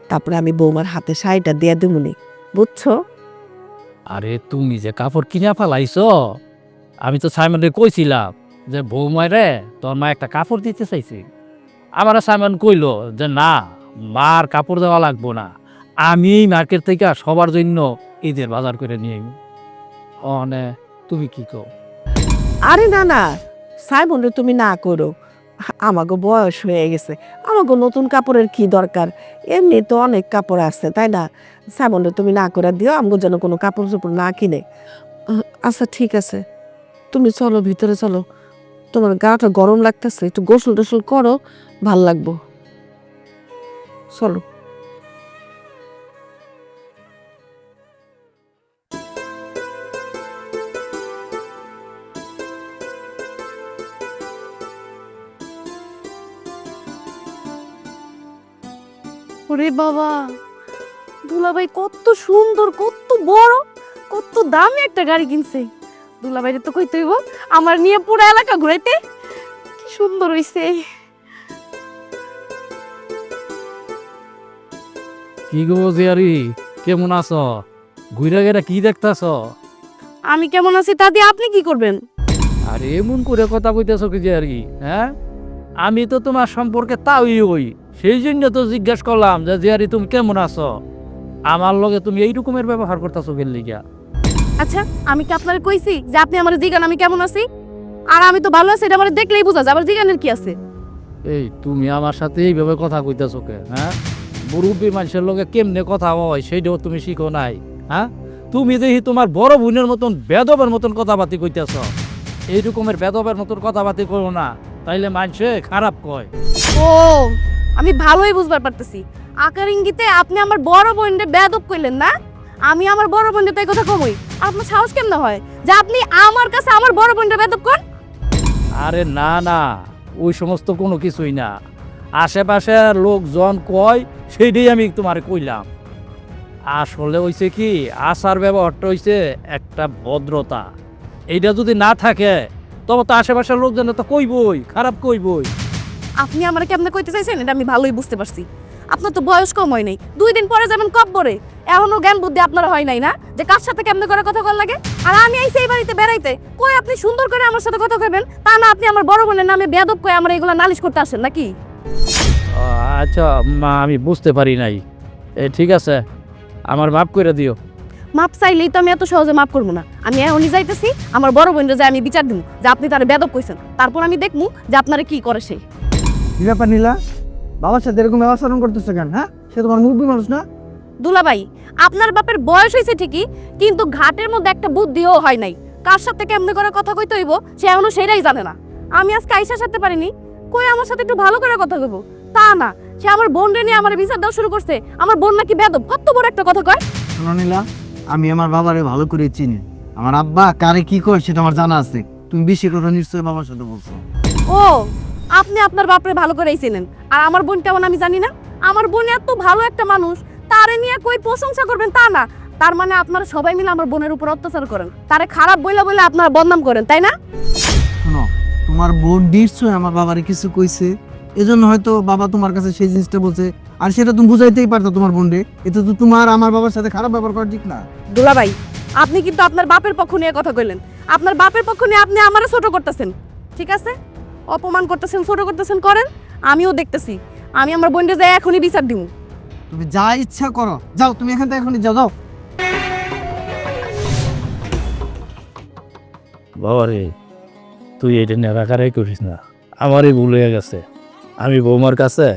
তারপরে আমি বৌমার হাতে শাড়িটা দিয়ে দেবনি, বুঝছো? আরে তুমি যে কাপড় কিনা ফেলাইছ, আমি তো সাইমনরে কইছিলাম যে বৌমারে তোর মা একটা কাপড় দিতে চাইছি। আমার সাইমন কইল যে না, মার কাপড় দেওয়া লাগবো না, আমি মার্কেট থেকে সবার জন্য ঈদের বাজার করে নিয়ে আইব। অনে তুমি কি কও? আরে না না, সাইমন রে তুমি না করো, আমাকে বয়স হয়ে গেছে, আমাকে নতুন কাপড়ের কি দরকার, এমনি তো অনেক কাপড় আছে তাই না? সাইমন রে তুমি না করে দিও, আমাকে যেন কোনো কাপড় চোপড় না কিনে। আচ্ছা ঠিক আছে, তুমি চলো ভিতরে চলো, তোমার গাটা গরম লাগতেছে, একটু গোসল টোসল করো, ভাল লাগবো, চলো। ওরে বাবা, দুলাভাই কত সুন্দর, কত বড়, কত দামি একটা গাড়ি কিনছে। দুলাভাইরে তো কইতে হইব আমার নিয়ে পুরো এলাকা ঘুরাইতে। কি সুন্দর হইছে। কি গো জিয়ারি, কেমন আছো? ঘুরে গেরা কি দেখতাছ? আমি কেমন আছি তা দিয়ে আপনি কি করবেন? আরে এমন করে কথা কইতেছ কি জিয়ারি? হ্যাঁ, আমি তো তোমার সম্পর্কে তাই ওই সেই জন্য তো জিজ্ঞাসা করলাম যে জিয়ারি তুমি কেমন আছো, আমার লগে তুমি এই রকমের ব্যবহার করতেছো কেন লিগা? আচ্ছা আমি কি আপনারে কইছি যে আপনি আমার জিগান আমি কেমন আছি? আর আমি তো ভালো আছি এটা আমার দেখলেই বোঝা যায়, আবার জিগানের কি আছে? এই তুমি আমার সাথে এইভাবে কথা কইতেছো কে? হ্যাঁ, মুরব্বী মানুষের লগে কেমনে কথা হয় সেইটাও তুমি শিখো নাই। হ্যাঁ, তুমি দেখি তোমার বড় বোনের মতন বেদবের মতন কথাবার্তি কইতেছ। এই রকমের বেদবের মতন কথাবার্তি করো না, তাইলে মানুষে খারাপ কয়। ও আমি ভালোই বুঝবার পারতেছি, আকার ইঙ্গিতে আপনি আমার বড় বোনরে বেয়াদব কইলেন না? আমি আমার বড় বোনরে তাই কথা কমই, আর আপনার সাহস কেমনে হয় যে আপনি আমার কাছে আমার বড় বোনরে বেয়াদব করেন? আরে না না, ওই সমস্ত কোনো কিছুই না। আশেপাশে লোকজন কয় সেইটাই আমি তোমারে কইলাম। আসলে হইছে কি, আচার ব্যবহারটা হইছে একটা ভদ্রতা। এইটা যদি না থাকে তবে তো আশেপাশের লোকজন তো কইবই, খারাপ কইবই। আপনি আমার কেমনে কইতে চাইছেন এটা আমি ভালোই বুঝতে পারছি। আপনার তো বয়স কম হয় নাই, 2 দিন পরে যাবেন কব্বরে, এখনো জ্ঞান বুদ্ধি আপনার হয় নাই না যে কার সাথে কেমনে করে কথা কল লাগে। আর আমি আইছি এই বাড়িতে বেড়াইতে, কই আপনি সুন্দর করে আমার সাথে কথা কইবেন, তা না আপনি আমার বড় বোনের নামে বেয়াদব কই আমার এগুলা নালিশ করতে আসেন নাকি? আচ্ছা মা, আমি বুঝতে পারি নাই। ঠিক আছে, আমার মাফ করে দিও। মাপ চাইলেই তো আমি এত সহজে মাপ করবো না। আমি এখনই যাইতেছি আমার বড় বোনরে যে আমি বিচার দিব যে আপনি তার বেয়াদব কইছেন, তারপর আমি দেখমু যে আপনারা কি করে সে। কি ব্যাপার নীলা, বাবার সাথে এরকম আচরণ করতেছে কেন? হ্যাঁ, সে তোমার মুরব্বী মানুষ না? দুলাভাই আপনার বাপের বয়স হয়েছে ঠিকই, কিন্তু ঘাটের মধ্যে একটা বুদ্ধিও হয় নাই। কার সাথে কেমনে করে কথা কইতে হইব সে এখনো সেটাই জানে না। আমি আজকে আইসার সাথে পারিনি, কই আমার সাথে একটু ভালো করে কথা কইব, তা না সে আমার বোনরে নিয়ে আমার বিচার দেওয়া শুরু করছে। আমার বোন নাকি বেয়াদব, কত বড় একটা কথা কয়। শোনো নীলা, আমি আমার বাবারে ভালো করে চিনি। আমার আব্বা কারে কি কয় সেটা আমার জানা আছে। তুমি বেশি কথা নিশ্চয়ই বাবার সাথে বলছো। ও আপনি আপনার বাপরে ভালো করেই চেনেন, আর আমার বোন কেমন আমি জানি না? আমার বোন এত ভালো একটা মানুষ, তারে নিয়ে কই প্রশংসা করবেন তা না। তার মানে আপনারা সবাই মিলে আমার বোনের উপর অত্যাচার করেন, তারে খারাপ বইলা বলে আপনারা বদনাম করেন, তাই না? শোনো, তোমার বোন নিশ্চয়ই আমার বাবারে কিছু কইছে, এজন্য হয়তো বাবা তোমার কাছে সেই জিনিসটা বলছে। আর সেটা তুমি বুঝাইতেই পারতো তোমার বোনরে। এটা তো তোমার আমার বাবার সাথে খারাপ ব্যবহার করা ঠিক না। দুলাভাই আপনি কিন্তু আপনার বাপের পক্ষ নিয়ে কথা কইলেন, আপনার বাপের পক্ষ নিয়ে আপনি আমারে ছোট করতেছেন। ঠিক আছে, অপমান করতেছেন, ছোট করতেছেন, করেন, আমিও দেখতেছি। আমি আমার বোনরে যাই এখনই বিচার দিব। তুমি যা ইচ্ছা করো, যাও তুমি এখান থেকে এখনই যাও, যাও। বাবারে, তুই এটা নেড়াকারাই করিস না, আমারই ভুল হয়ে গেছে। আমি বৌমার কাছে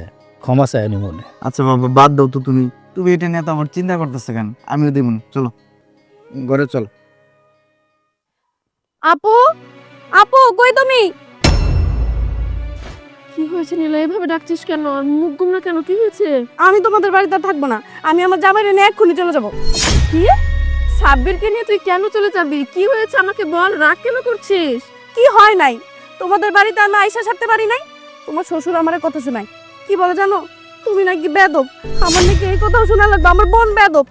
ক্ষমা চাইনি মনে। আচ্ছা বাবা, বাদ দাও তো। তুমি তুমি এটা নিয়ে তো আমার চিন্তা করতেছো কেন? আমিও দেব না, চলো ঘরে চলো। আপু, আপু কই তুমি? কি হয়েছে নীলা, এভাবে ডাকছিস কেন? আর মুখ গুমরা কেন, কি হয়েছে? আমি তোমাদের বাড়িতে আর থাকবো না, আমি আমার জামাইরে নিয়ে এক্ষুনি চলে যাবো। কি? সাব্বিরকে নিয়ে তুই কেন চলে যাবি? কি হয়েছে আমাকে বল, রাগ কেন করছিস? কি হয় নাই? তোমাদের বাড়িতে আমি আইসা ছাড়তে পারি নাই? তোমার শ্বশুর আমার কথা শোনায়, কি বলে জানো? তুমি নাকি বেয়াদব। আমার নাকি এই কথাও শোনা লাগবে, আমার বোন বেয়াদব।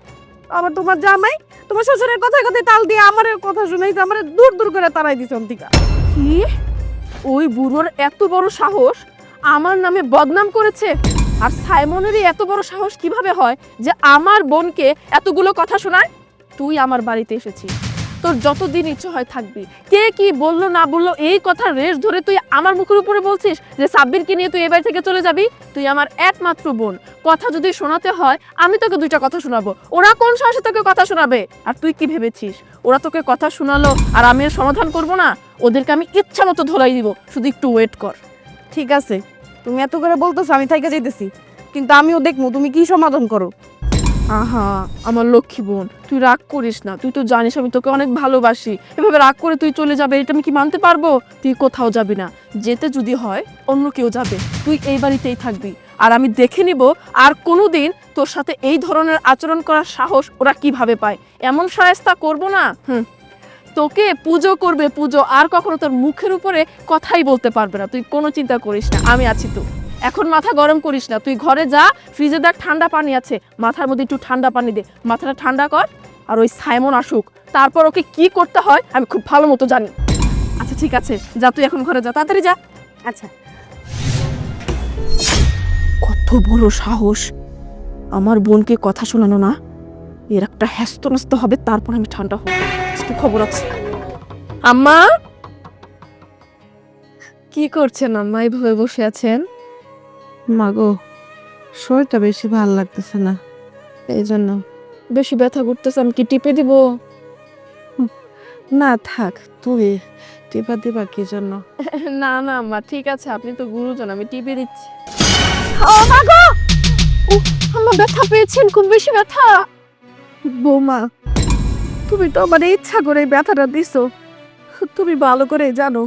আবার তোমার জামাই তোমার শ্বশুরের কথায় কথায় তাল দিয়ে আমার কথা শুনাইতে আমার দূর দূর করে তাড়াই দিছে অন্তিকা। কি? ওই বুড়োর এত বড় সাহস আমার নামে বদনাম করেছে? আর সাইমনেরই এত বড় সাহস কিভাবে হয় যে আমার বোনকে এতগুলো কথা শোনায়? তুই আমার বাড়িতে এসেছিস, তোর যতদিন ইচ্ছে হয় থাকবি। কে কি বললো না বললো এই কথা রেশ ধরে তুই আমার মুখের উপরে বলছিস যে সাব্বিরকে নিয়ে তুই এ বাড়ি থেকে চলে যাবি? তুই আমার একমাত্র বোন, কথা যদি শোনাতে হয় আমি তোকে 2টা কথা শোনাবো। ওরা কোন সাহসে তোকে কথা শোনাবে? আর তুই কি ভেবেছিস ওরা তোকে কথা শোনালো আর আমি এর সমাধান করব না? ওদেরকে আমি ইচ্ছা মতো ধলাই দিব, শুধু একটু ওয়েট কর। ঠিক আছে, তুমি এত করে বলতেছো, আমি থাইকা যাইতেছি, কিন্তু আমিও দেখবো তুমি কি সমাধান করো। আহা আমার লক্ষ্মী বোন, তুই রাগ করিস না। তুই তো জানিস আমি তোকে অনেক ভালোবাসি। এভাবে রাগ করে তুই চলে যাবে এটা আমি কি মানতে পারবো? তুই কোথাও যাবি না, যেতে যদি হয় অন্য কেউ যাবে, তুই এই বাড়িতেই থাকবি। আর আমি দেখে নিব আর কোনোদিন তোর সাথে এই ধরনের আচরণ করার সাহস ওরা কিভাবে পায়। এমন শায়েস্তা করবো না, তোকে পুজো করবে পুজো, আর কখনো তোর মুখের উপরে কথাই বলতে পারবে না। তুই কোনো চিন্তা করিস না, আমি আছি তো। এখন মাথা গরম করিস না, তুই ঘরে যা, ফ্রিজে দেখ ঠান্ডা পানি আছে, মাথার মধ্যে একটু ঠান্ডা পানি দে, মাথাটা ঠান্ডা কর। আর ওই সাইমন আসুক, তারপর ওকে কি করতে হয় আমি খুব ভালো মতো জানি। আচ্ছা ঠিক আছে, যা তুই এখন ঘরে যা, তাড়াতাড়ি যা। আচ্ছা। কত বড় সাহস আমার বোনকে কথা শোনানো না? এর একটা হ্যাস্ত হবে, তারপর আমি ঠান্ডা হব। কি খবর আছে? আম্মা কি করছেন? আম্মা এইভাবে বসে আছেন? মাগো, শরীরটা বেশি ভালো লাগতেছে না, এই জন্য। বেশি ব্যথা করতেছে, আমি কি টিপে দিব? না থাক, তুই টিপা দিবা কি জন্য? না না আম্মা, ঠিক আছে, আপনি তো গুরুজন, আমি টিপে দিচ্ছি। ও মা গো! আমার ব্যথা পেয়েছেন, খুব বেশি ব্যথা। বৌমা, তুমি তো আমার ইচ্ছা করে ব্যথাটা দিছো। তুমি ভালো করে জানো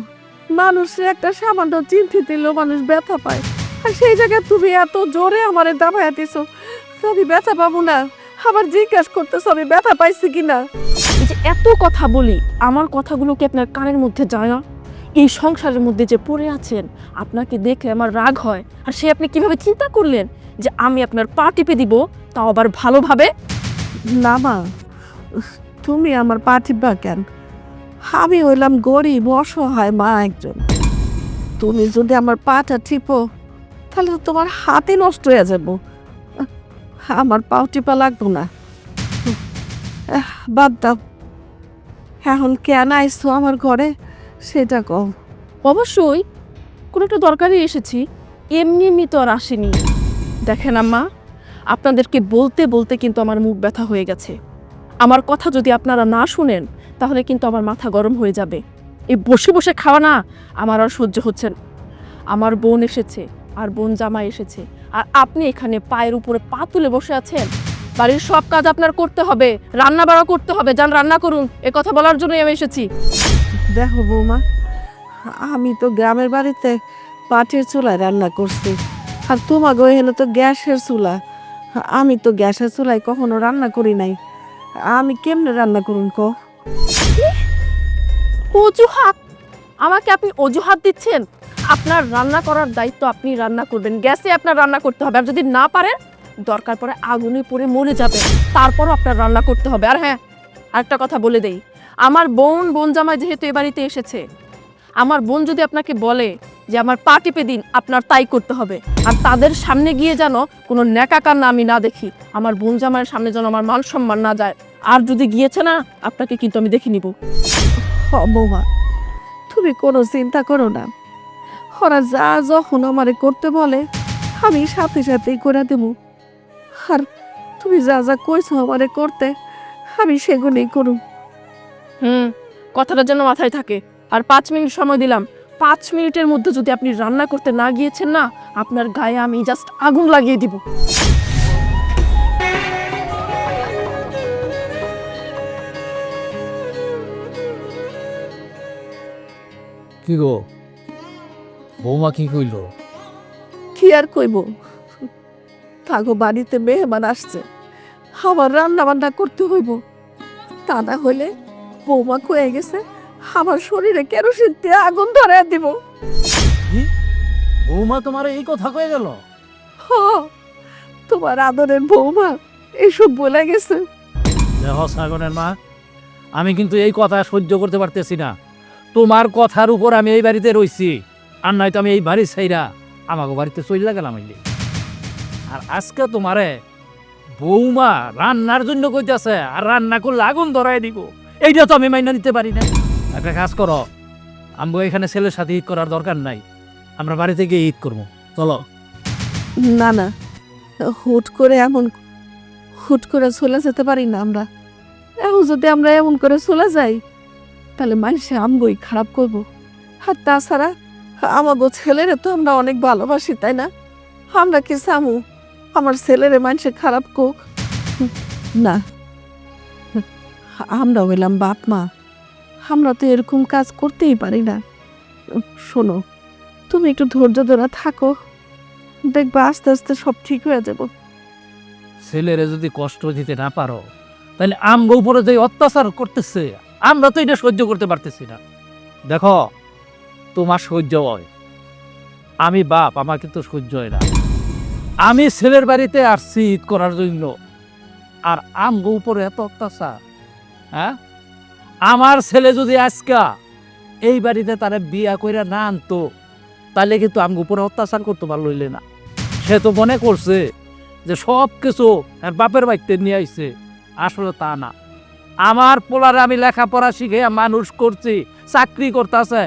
মানুষের একটা সামান্য চিন্তি দিলেও মানুষ ব্যথা পায়, আর সেই জায়গায় তুমি এত জোরে আমারে দাবাইয়া দিছো। আমি ব্যথা পাবো না, আবার জিজ্ঞাসা করতেছো আমি ব্যথা পাইছি কিনা। এই যে এত কথা বলি, আমার কথাগুলো কি আপনার কানের মধ্যে যায় না? এই সংসারের মধ্যে যে পড়ে আছেন, আপনাকে দেখলে আমার রাগ হয়। আর সে আপনি কিভাবে চিন্তা করলেন যে আমি আপনার পা টিপে দিব, তাও আবার ভালোভাবে? না মা, তুমি আমার পা টিপবা কেন? আমি হইলাম গরিব অসহায় মা একজন। তুমি যদি আমার পাটা টিপো তাহলে তো তোমার হাতে নষ্ট হয়ে যাব। আমার পাও টিপা লাগবো না। বাদ দাও, এখন কেন আইসো আমার ঘরে সেটা কও। অবশ্যই কোনো একটা দরকারে এসেছি, এমনি এমনি তো আর আসেনি। দেখেন আম্মা, আপনাদেরকে বলতে বলতে কিন্তু আমার মুখ ব্যথা হয়ে গেছে। আমার কথা যদি আপনারা না শুনেন তাহলে কিন্তু আমার মাথা গরম হয়ে যাবে। এই বসে বসে খাওয়া না আমার আর সহ্য হচ্ছে না। আমার বোন এসেছে আর বোন জামাই এসেছে, আর আপনি এখানে পায়ের উপরে পা তুলে বসে আছেন। বাড়ির সব কাজ আপনার করতে হবে, রান্না বাড়া করতে হবে, যান রান্না করুন। এ কথা বলার জন্যই আমি এসেছি। দেখো বৌমা, আমি তো গ্রামের বাড়িতে পাটের চুলায় রান্না করছি, আর তোমাকে এখানে তো গ্যাসের চুলা। আমি তো গ্যাসের চুলায় কখনো রান্না করি নাই, আমি কেমনে রান্না করুন কো? অজুহাত? আমাকে আপনি অজুহাত দিচ্ছেন? আপনার রান্না করার দায়িত্ব, আপনি রান্না করবেন, গ্যাসে আপনার রান্না করতে হবে। আর যদি না পারেন, দরকার পড়ে আগুনে পড়ে মরে যাবে, তারপরও আপনার রান্না করতে হবে। আর হ্যাঁ, আরেকটা কথা বলে দেই, আমার বোন জামাই যেহেতু এ বাড়িতে এসেছে, আমার বোন যদি আপনাকে বলে যে আমার পা টিপে দিন, আপনার তাই করতে হবে। আর তাদের সামনে গিয়ে যেন কোনো ন্যাকাকান্না আমি না দেখি, আমার বোন জামাইয়ের সামনে যেন আমার মান সম্মান না যায়। আর যদি গিয়েছে না, আপনাকে কিন্তু আমি দেখে নিব। বৌমা, তুমি কোনো চিন্তা করো না, ওরা যা যখন আমারে করতে বলে আমি সাথে সাথেই করে দেবো। আর তুমি যা যা কইছো আমারে করতে, আমি সেগুলোই করুম। কথাটা যেন মাথায় থাকে। আর 5 মিনিট সময় দিলাম, 5 মিনিটের মধ্যে যদি আপনি রান্না করতে না গিয়েছেন না, আপনার গায়ে আমি জাস্ট আগুন লাগিয়ে দিব। কি গো, বৌমা কি কইল? কি আর কইব, থাকো বাড়িতে মেহমান আসছে, আমার রান্না বান্না করতে হইব, তা না হইলে বৌমা কয়ে গেছে আমার শরীরে কেরোসিন দিয়ে আগুন ধরে দিব। বৌমা তোমার এই কথা কয়ে গেল? হ, তোমার আদরের বৌমা এসব বলে গেছে। দেখো সাগরের মা, আমি কিন্তু এই কথা সহ্য করতে পারতেছি না। তোমার কথার উপর আমি এই বাড়িতে রইছি, আর নয়তো আমি এই বাড়ি ছাইরা আমাকে বাড়িতে চলে গেলাম। আর আজকে তোমারে বৌমা রান্নার জন্য কইতেছে, আর রান্না করলে আগুন ধরাই দিব, এইটা তো আমি মাইনা নিতে পারি না। একটা কাজ করো, আমরা এখানে ছেলের সাথে ঈদ করার দরকার নাই, আমরা বাড়িতে গিয়ে ঈদ করবো, চলো। না না, হুট করে চলে যেতে পারি না আমরা। এখন যদি আমরা এমন করে চলে যাই তাহলে মানুষে আমগই খারাপ করব। আর তাছাড়া আমাগো ছেলেরে তো আমরা অনেক ভালোবাসি, তাই না? আমরা কি চামু আমার ছেলেরে মানুষে খারাপ কোক? না, আমরা হইলাম বাপ মা, আমরা তো এরকম কাজ করতেই পারি না। শোনো, তুমি একটু ধৈর্য ধরে থাকো, দেখবা আস্তে আস্তে সব ঠিক হয়ে যাব। ছেলেরে যদি কষ্ট দিতে না পারো, তাহলে আমগো উপরে যে অত্যাচার করতেছে, আমরা তো এটা সহ্য করতে পারতেছি না। দেখো, তোমার সহ্য হয়, আমি বাপ, আমার কিন্তু সহ্য হয় না। আমি ছেলের বাড়িতে আসছি ঈদ করার জন্য, আর আমগো উপরে এত অত্যাচার। হ্যাঁ, আমার ছেলে যদি আজকা এই বাড়িতে তারা বিয়া কইরা না আনতো, তাহলে কিন্তু আমগো উপরে অত্যাচার করতে পারলো না। সে তো মনে করছে যে সব কিছু বাপের বাড়িতে নিয়ে আইছে, আসলে তা না। আমার পোলারে আমি লেখাপড়া শিখে মানুষ করছি, চাকরি করতেছে,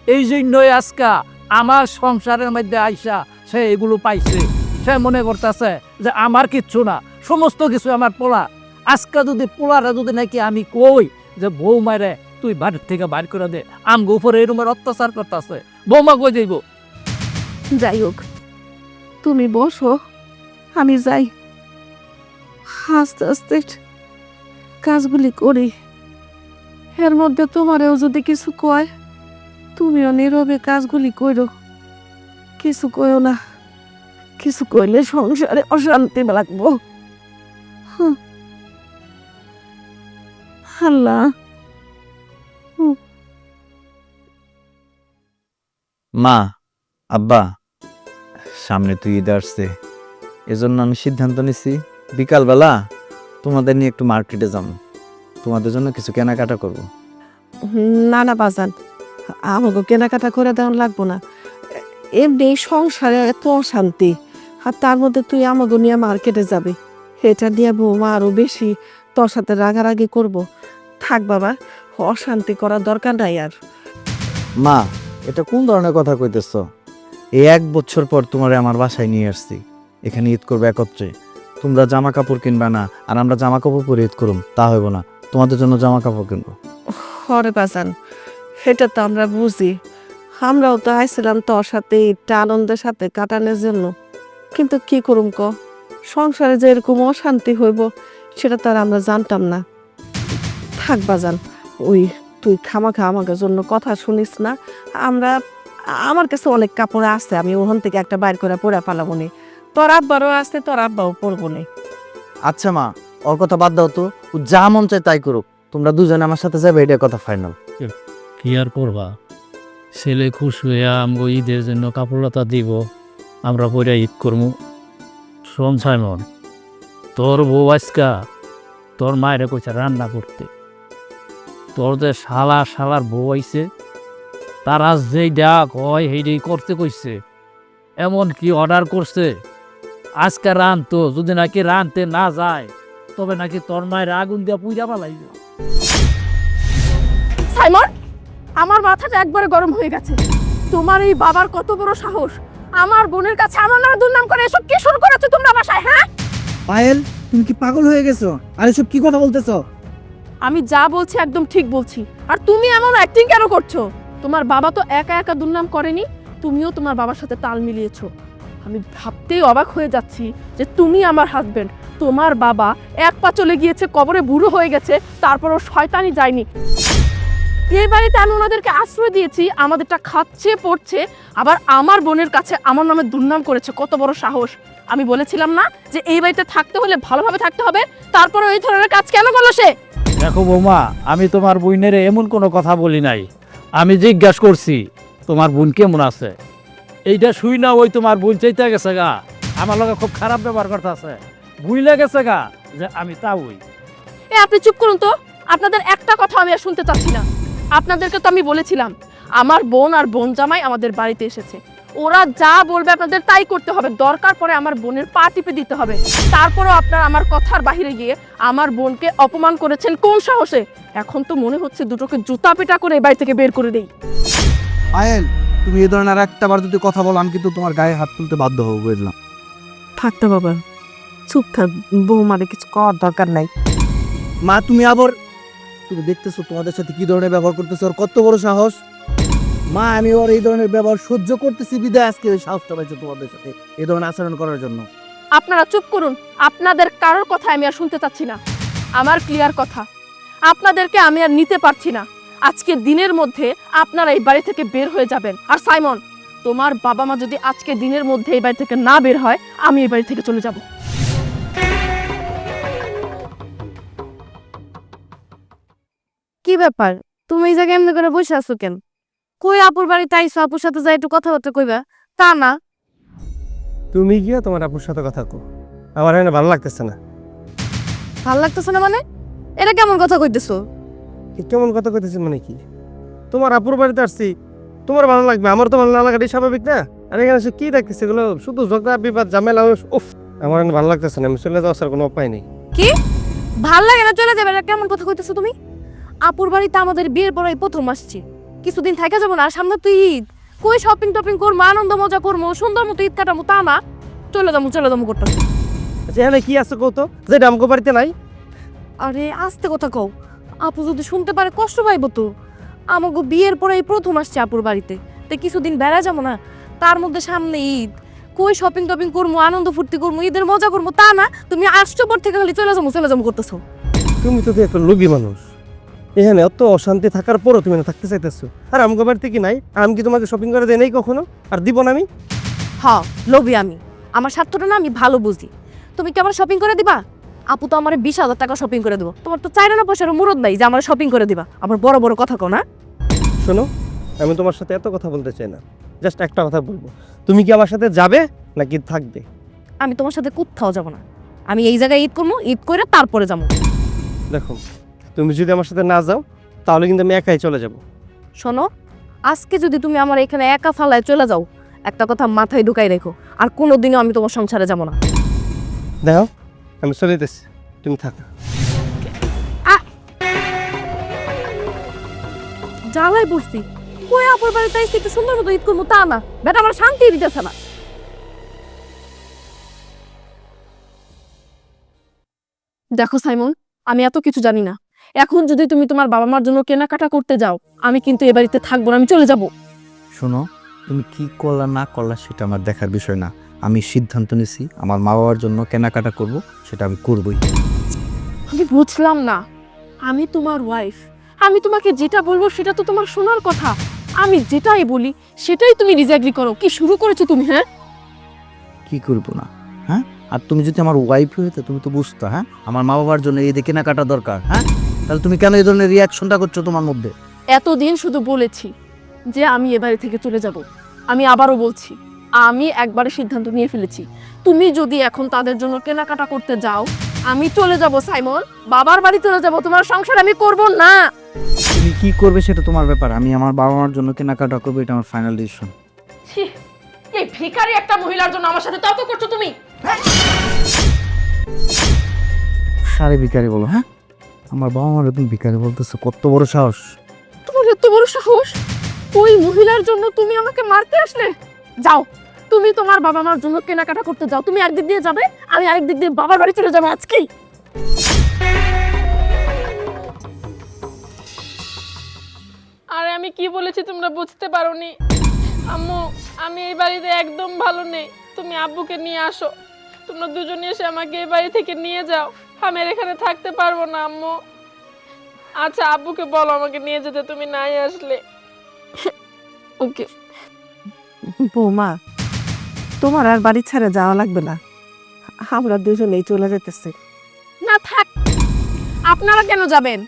এই জন্যই আজকা আমার সংসারের মধ্যে আইসা সে এগুলো পাইছে। সে মনে করতেছে যে আমার কিচ্ছু না, সমস্ত কিছু আমার পোলা। আজকে যদি পোলারা যদি নাকি আমি কই যে বৌমারে তুই বাড়ির থেকে বাইর করে দে, আমগো উপরে এরকমের অত্যাচার করতেছে, বৌমা কই যাইব? যাই হোক, তুমি বসো, আমি যাই। আস্তে আস্তে কাজগুলি করি। এর মধ্যে তোমারেও যদি কিছু কয়, তুমিও নীরবে কাজগুলি করো। কিছু কয়ও না, কিছু কইলে সংসারে অশান্তি লাগবো। আল্লাহ। মা, আব্বা, সামনে তুই ঈদ আসছে, এজন্য আমি সিদ্ধান্ত নিছি বিকালবেলা তোমাদের নিয়ে একটু মার্কেটে যাব, তোমাদের জন্য কিছু কেনাকাটা করব। না না বাজান, আমাকে কেনাকাটা করে দেওয়া লাগবো না। এমনি সংসারে এত অশান্তি, আর তার মধ্যে তুই আমাকে নিয়ে মার্কেটে যাবে, এটা নিয়ে বৌমা আরো বেশি তোর সাথে রাগারাগি করব। থাক বাবা, অশান্তি করার দরকার নাই আর। মা, এটা কোন ধরনের কথা কইতেছ? এই 1 বছর পর তোমারে আমার বাসায় নিয়ে আসছি, এখানে ঈদ করবে একত্রে। তোমরা জামা কাপড় কিনবা না, আর আমরা জামা কাপড় পরে ঈদ করুম, তা হইব না। তোমাদের জন্য জামা কাপড় কিনবো। হরে বাজান, সেটা তো আমরা বুঝি, আমরাও তো আইছিলাম তোর সাথে ঈদটা আনন্দের সাথে কাটানোর জন্য। কিন্তু কি করুম ক, সংসারে যে এরকম অশান্তি হইব সেটা তো আর আমরা জানতাম না। থাক বাজান, ওই তুই খামাখা আমাকে জন্য কথা শুনিস না। আমার কাছে অনেক কাপড় আছে, আমি ওখান থেকে একটা বাইর করে পরে পালাবো নি। তোর আব্বারও আছে, তোর আব্বাও পরবো নি। আচ্ছা মা, ওর কথা বাদ দাও তো, ও যা মন চায় তাই করুক, তোমরা দুজনে আমার সাথে যাবে, এটা কথা ফাইনাল। কি আর করবা, ছেলে খুশ হইয়া আমগো ঈদের জন্য কাপড় লতা দিব, আমরা পরে ঈদ করবো। শোন সাইমন, তোর বউ আজকা তোর মায়ের কইছে রান্না করতে। তোর যে শালার বউ আইছে, তারা যেই ডাক হয় সেইটাই করতে কইছে। এমন কি অর্ডার করছে, আজকে রানতো, যদি নাকি রানতে না যায় তবে নাকি তোর মায়ের আগুন দিয়া পুইরা পালাইবে। সাইমন, আমার মাথাটা একবারে গরম হয়ে গেছে। তোমার এই বাবার কত বড় সাহস, আমার বোনের কাছে আমার নামে দুর্নাম করে এসব কি শুরু করেছো তোমরা বাসায়? হ্যাঁ পায়েল, তুমি কি পাগল হয়ে গেছো? আর এসব কি কথা বলতেছো? আমি যা বলছি একদম ঠিক বলছি, আর তুমি এমন অ্যাক্টিং কেন করছো? তোমার বাবা তো একা একা দুর্নাম করেনি, তুমিও তোমার বাবার সাথে তাল মিলিয়েছো। আমি ভাবতেই অবাক হয়ে যাচ্ছি যে তুমি আমার হাজবেন্ড, তোমার বাবা 1 পা চলে গিয়েছে, কবরে বুড়ো হয়ে গেছে, তারপরও শয়তানি যায়নি। এই বাড়িতে আমি ওনাদেরকে আশ্রয় দিয়েছি, আমাদেরটা খাচ্ছে পড়ছে, আবার আমার বোনের কাছে আমার নামে দুর্নাম করেছে। কত বড় সাহস! আমি বলেছিলাম না যে এই বাড়িতে থাকতে হলে ভালোভাবে থাকতে হবে, তারপরে এই ধরনের কাজ কেন করলো সে? দেখো বৌমা, আমি তোমার বোনের এমন কোনো কথা বলি নাই। আমি জিজ্ঞাসা করছি তোমার বোন কেমন আছে। এইটা শুই না ওই তোমার বোন চাইতে গেছে গা, আমার লগে খুব খারাপ ব্যবহার করতে আছে, ভুইলে গেছে গা যে আমি তা ওই। আপনি চুপ করুন তো, আপনাদের একটা কথা আমি আর শুনতে চাচ্ছি না। আপনাদেরকে তো আমি বলেছিলাম আমার বোন আর বোন জামাই আমাদের বাড়িতে এসেছে, ওরা যা বলবে আপনাদের তাই করতে হবে, দরকার পড়ে আমার বোনের পা টিপে দিতে হবে। তারপরও আপনারা আমার কথার বাইরে গিয়ে আমার বোনকে অপমান করেছেন কোন সাহসে? এখন তো মনে হচ্ছে দুটোকে জুতা পেটা করে এই বাড়ি থেকে বের করে দেই। পায়েল, তুমি এই ধরনের একটা বার যদি কথা বলো, আমি কিন্তু তোমার গায়ে হাত তুলতে বাধ্য হবো, বুঝলাম? থাকতে বাবা, চুপ থাক, বৌমারে কিছু করার দরকার নাই। মা, তুমি দেখতেছো তোমাদের সাথে কি ধরনের ব্যবহার করতেছো, ওর কত বড় সাহস। মা, আমি ওর এই ধরনের ব্যবহার সহ্য করতেছি বিদায় আজকে ওই সাহসটা পাইছে তোমাদের সাথে এই ধরনের আচরণ করার জন্য। আপনারা চুপ করুন, আপনাদের কারোর কথা আমি আর শুনতে চাচ্ছি না। আমার ক্লিয়ার কথা, আপনাদেরকে আমি আর নিতে পারছি না। আজকে দিনের মধ্যে আপনারা এই বাড়ি থেকে বের হয়ে যাবেন। আর সাইমন, তোমার বাবা মা যদি আজকে দিনের মধ্যে এই বাড়ি থেকে না বের হয়, আমি এই বাড়ি থেকে চলে যাব। কি ব্যাপার, তুমি এই জায়গায় এমনি করে বসে আছো কেন? কই আপুর বাড়িতে আইসো, আপুর সাথে যাই একটু কথাবার্তা কইবা, তা না। তুমি গিয়া তোমার আপুর সাথে কথা কো, আমার এখানে ভালো লাগতেছে না। ভাল লাগতেছে না মানে? এটা কেমন কথা কইতেছো? কেমন কথা কইতেছি মানে কি? তোমার আপুর বাড়িতে আসছি, তোমার ভালো লাগবে, আমার তো ভালো না লাগাটাই স্বাভাবিক না? আর এখানে এসে কি দেখতেছি এগুলো? শুধু ঝগড়া বিবাদ ঝামেলা। উফ, আমার এখানে ভালো লাগতেছে না, আমি চলে যাওয়ার কোনো উপায় নেই। কি ভাল লাগে না চলে যাবে? এটা কেমন কথা কইতেছো তুমি? আপুর বাড়িতে আমাদের বিয়ের পর এই প্রথম আসছি, কিছুদিন থেকে যাবো না। আর সামনে তুই ঈদ, কই শপিং টপিং করবো, আনন্দ মজা করবো, সুন্দর মতো ঈদ কাটাবো, তা না। চলে যাবো করতেছে। আচ্ছা এখানে কি আছে কত যেটা আমাকে বাড়িতে নাই? আরে আস্তে কথা কও, আপু যদি শুনতে পারে কষ্ট পাইবো তো। আমাকে বিয়ের পরে এই প্রথম আসছে আপুর বাড়িতে, তো কিছুদিন বেড়া যাবো না, তার মধ্যে সামনে ঈদ, কই শপিং টপিং করবো, আনন্দ ফুর্তি করবো, ঈদের মজা করবো, তা না তুমি আসছো পর থেকে খালি চলে যাবো করতেছো। তুমি তো একটা লোভী মানুষ, এখানে এত অশান্তি থাকার পরও তুমি না থাকতে চাইতেছো। আর আমাকে বাড়িতে কি নাই? আমি কি তোমাকে শপিং করে দেই নাই কখনো? আর দিব না আমি? হ্যাঁ লোভী আমি, আমার স্বার্থটা না আমি ভালো বুঝি। তুমি কি আমার শপিং করে দিবা? আপু তো আমার 20,000 টাকা শপিং করে দেবো, তোমার তো চাই না পয়সার মুরদ নাই যে আমার শপিং করে দিবা। আবার বড় বড় কথা কও না। শোনো, আমি তোমার সাথে এত কথা বলতে চাই না, জাস্ট একটা কথা বলবো, তুমি কি আমার সাথে যাবে নাকি থাকবে? আমি তোমার সাথে কোথাও যাবো না, আমি এই জায়গায় ঈদ করবো, ঈদ করে তারপরে যাবো। দেখো, তুমি যদি আমার সাথে না যাও তাহলে কিন্তু আমি একাই চলে যাব। শোনো, আজকে যদি তুমি আমার এখানে একা ফালায় চলে যাও, একটা কথা মাথায় ঢুকাই রেখো, আর কোনোদিনও আমি তোমার সংসারে যাবো না। দেখো আমি চলে যেতেছি, তুমি থাকো। জ্বালাই বসছি, কই আপুর বাড়িতে আইসি একটু সুন্দর মতো ঈদ করবো, তা না, বেটা আমার শান্তি দিতেছে না। দেখো সাইমন, আমি এত কিছু জানি না। এখন যদি তুমি তোমার বাবা মার জন্য কেনাকাটা করতে যাও, আমি কিন্তু এ বাড়িতে থাকবো না, আমি চলে যাব। শোনো, তুমি কি করলা না করলা সেটা আমার দেখার বিষয় না। আমি সিদ্ধান্ত নিছি আমার মা বাবার জন্য কেনাকাটা করব, সেটা আমি করবই। আমি বুঝলাম না, আমি তোমার ওয়াইফ, আমি তোমাকে যেটা বলবো সেটা তো তোমার শোনার কথা। আমি যেটাই বলি সেটাই তুমি রিজেক্ট করো। কি শুরু করেছো তুমি? হ্যাঁ, কি করবো না? হ্যাঁ, আর তুমি যদি আমার ওয়াইফ হইতে তুমি তো বুঝতো, হ্যাঁ আমার মা বাবার জন্য এই দিয়ে কেনাকাটা দরকার। হ্যাঁ, তাহলে তুমি কেন এই ধরনের রিয়াকশনটা করছো তোমার মধ্যে? এতদিন শুধু বলেছি যে আমি এ বাড়ি থেকে চলে যাব। আমি আবারও বলছি, আমি একবারে সিদ্ধান্ত নিয়ে ফেলেছি। তুমি যদি এখন তাদের জন্য কেনাকাটা করতে যাও, আমি চলে যাব সাইমন, বাবার বাড়ি চলে যাব। তোমার সংসার আমি করব না। তুমি কি করবে সেটা তোমার ব্যাপার, আমি আমার বাবা মার জন্য কেনাকাটা করবো, এটা আমার ফাইনাল ডিসিশন। ছি, এই ভিখারি একটা মহিলার জন্য আমার সাথে তর্ক করছো তুমি? সারে ভিখারি বলো? হ্যাঁ, আমার বাবা মার তুমি ভিখারি বলতেছো? কত বড় সাহস! তোমার এত বড় সাহস! ওই মহিলার জন্য তুমি আমাকে মারতে আসলে? যাও, তুমি তোমার বাবা মার জন্য কেনাকাটা করতে যাও। তুমি একদিক দিয়ে যাবে, আমি আরেক দিক দিয়ে বাবার বাড়ি চলে যাবো আজকেই। আরে আমি কি বলেছি তোমরা বুঝতে পারোনি? আম্মু, আমি এই বাড়িতে একদম ভালো নেই। তুমি আব্বুকে নিয়ে আসো, তোমরা দুজনে এসে আমাকে এই বাড়ি থেকে নিয়ে যাও। আমি আর এখানে থাকতে পারবো না আম্মু। আচ্ছা, আব্বুকে বলো আমাকে নিয়ে যেতে, তুমি নাই আসলে। ওকে। বৌমা, তোমার আর বাড়ি ছেড়ে যাওয়া লাগবে না, আমরা দুজনেই চলে যেতেছি। না থাক, আপনারা কেন যাবেন?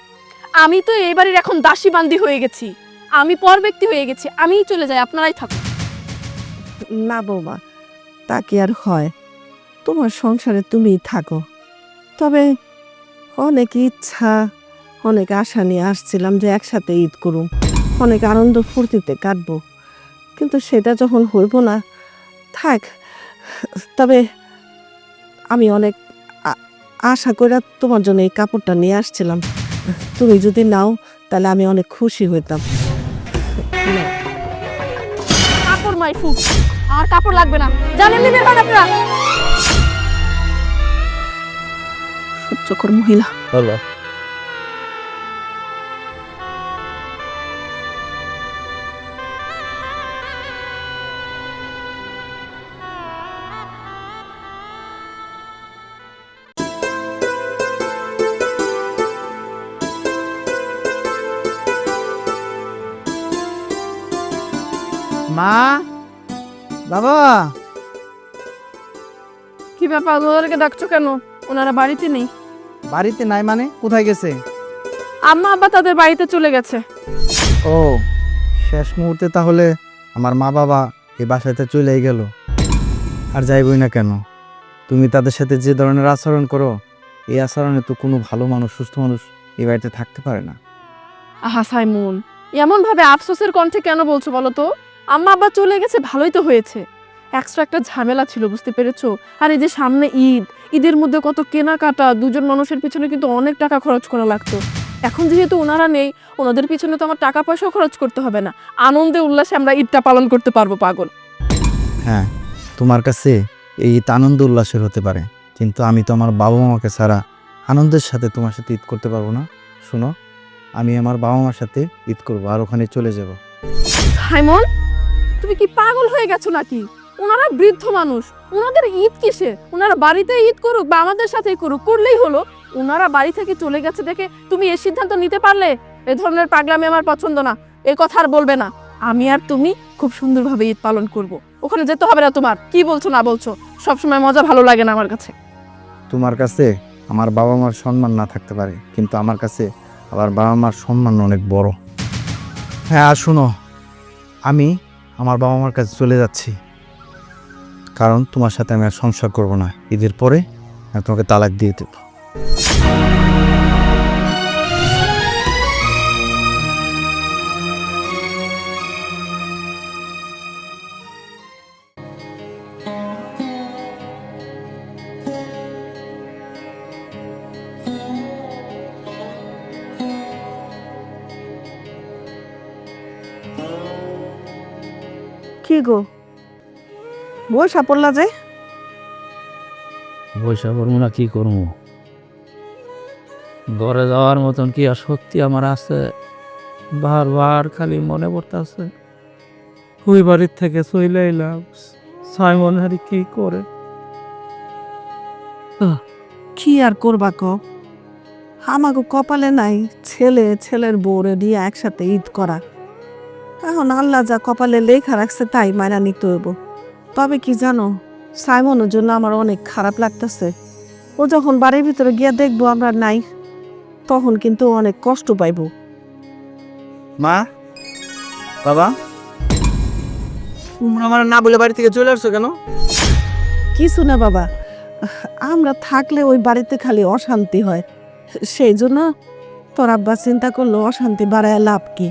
আমি তো এই বাড়ির এখন দাসী বান্দি হয়ে গেছি, আমি পর ব্যক্তি হয়ে গেছি। আমিই চলে যাই, আপনারাই থাকুন। না বৌমা, তা কি আর হয়? তোমার সংসারে তুমিই থাকো। তবে অনেক ইচ্ছা, অনেক আশা নিয়ে আসছিলাম যে একসাথে ঈদ করুম, অনেক আনন্দ ফুর্তিতে কাটবো, কিন্তু সেটা যখন হইব না, থাক। তবে আমি অনেক আশা করে তোমার জন্য এই কাপড়টা নিয়ে আসছিলাম, তুমি যদি নাও তাহলে আমি অনেক খুশি হইতাম। নাও। কাপড় মাই ফুট, আর কাপড় লাগবে না, জানেন বের হন আপনারা। সহ্যকর মহিলা। হলো মা, বাবা, কি ব্যাপার, ওদেরকে ডাকছো কেন? ওনারা বাড়িতে নেই। বাড়িতে নাই মানে কোথায় গেছে? আম্মা আব্বা তাদের বাড়িতে চলে গেছে। ও, শেষ মুহূর্তে তাহলে আমার মা বাবা এই বাসাতে চলেই গেল। আর যাইবই না কেন? তুমি তাদের সাথে যে ধরনের আচরণ করো, এই আচরণে তো কোনো ভালো মানুষ, সুস্থ মানুষ এই বাড়িতে থাকতে পারে না। আহা সাইমন, এমন ভাবে আফসোসের কণ্ঠে কেন বলছো বলো তো? আম্মা আব্বা চলে গেছে, ভালোই তো হয়েছে। এক্সট্রা একটা ঝামেলা ছিল, বুঝতে পেরেছো? আর এই যে সামনে ঈদ, ঈদের মধ্যে কত কেনাকাটা, দুজন মানুষের পিছনে কিন্তু অনেক টাকা খরচ করা লাগতো। এখন যেহেতু ওনারা নেই, ওনাদের পিছনে তো আমার টাকা পয়সাও খরচ করতে হবে না। আনন্দে উল্লাসে আমরা ঈদটা পালন করতে পারবো। পাগল! হ্যাঁ, তোমার কাছে এই ঈদ আনন্দ উল্লাসের হতে পারে, কিন্তু আমি তো আমার বাবা মাকে ছাড়া আনন্দের সাথে তোমার সাথে ঈদ করতে পারবো না। শোনো, আমি আমার বাবা মার সাথে ঈদ করবো আর ওখানে চলে যাব। সাইমন, তুমি কি পাগল হয়ে গেছো নাকি? ওনারা বৃদ্ধ মানুষ, ওনাদের ঈদ কিসে? ওনারা বাড়িতে ঈদ করুক বা আমাদের সাথেই করুক, করলেই হলো। ওনারা বাড়ি থেকে চলে গেছে দেখে তুমি এই সিদ্ধান্ত নিতে পারলে? এ ধরনের পাগলামি আমার পছন্দ না, এ কথা আর বলবে না। আমি আর তুমি খুব সুন্দরভাবে ঈদ পালন করব। ওখানে যেতে হবে না তোমার। কি বলছো না বলছো, সবসময় মজা ভালো লাগে না আমার কাছে। তোমার কাছে আমার বাবা মার সম্মান না থাকতে পারে, কিন্তু আমার কাছে আবার বাবা মার সম্মান অনেক বড়। হ্যাঁ, আর শোনো, আমি আমার বাবা মার কাছে চলে যাচ্ছি, কারণ তোমার সাথে আমি আর সংসার করবো না। ঈদের পরে আমি তোমাকে তালাক দিয়ে দেব। কি গো, বসা পড়লা যে? পয়সা করবো না কি করবো? ঘরে যাওয়ার মতন কি আর শক্তি আমার আছে? বারবার খালি মনে পড়তেছে ওই বাড়ির থেকে চলে এলাম, সাইমন হারি কি করে। কি আর করবা ক? আমাকে কপালে নাই ছেলে ছেলের বউরে দিয়ে একসাথে ঈদ করা। এখন আল্লাহ যা কপালে লেখা রাখছে তাই মাইনা নিতে হইব। তবে কি জানো, সাইমনের জন্য আমার অনেক খারাপ লাগতেছে। ও যখন বাড়ির ভিতরে গিয়া দেখবো আমরা নাই, তখন কিন্তু ও অনেক কষ্ট পাইব। মা, বাবা, তোমরা আমার না বলে বাড়ি থেকে চলে আসছো কেন? কিছু না বাবা, আমরা থাকলে ওই বাড়িতে খালি অশান্তি হয়, সেই জন্য তোর আব্বা চিন্তা করলো অশান্তি বাড়ায় লাভ কি,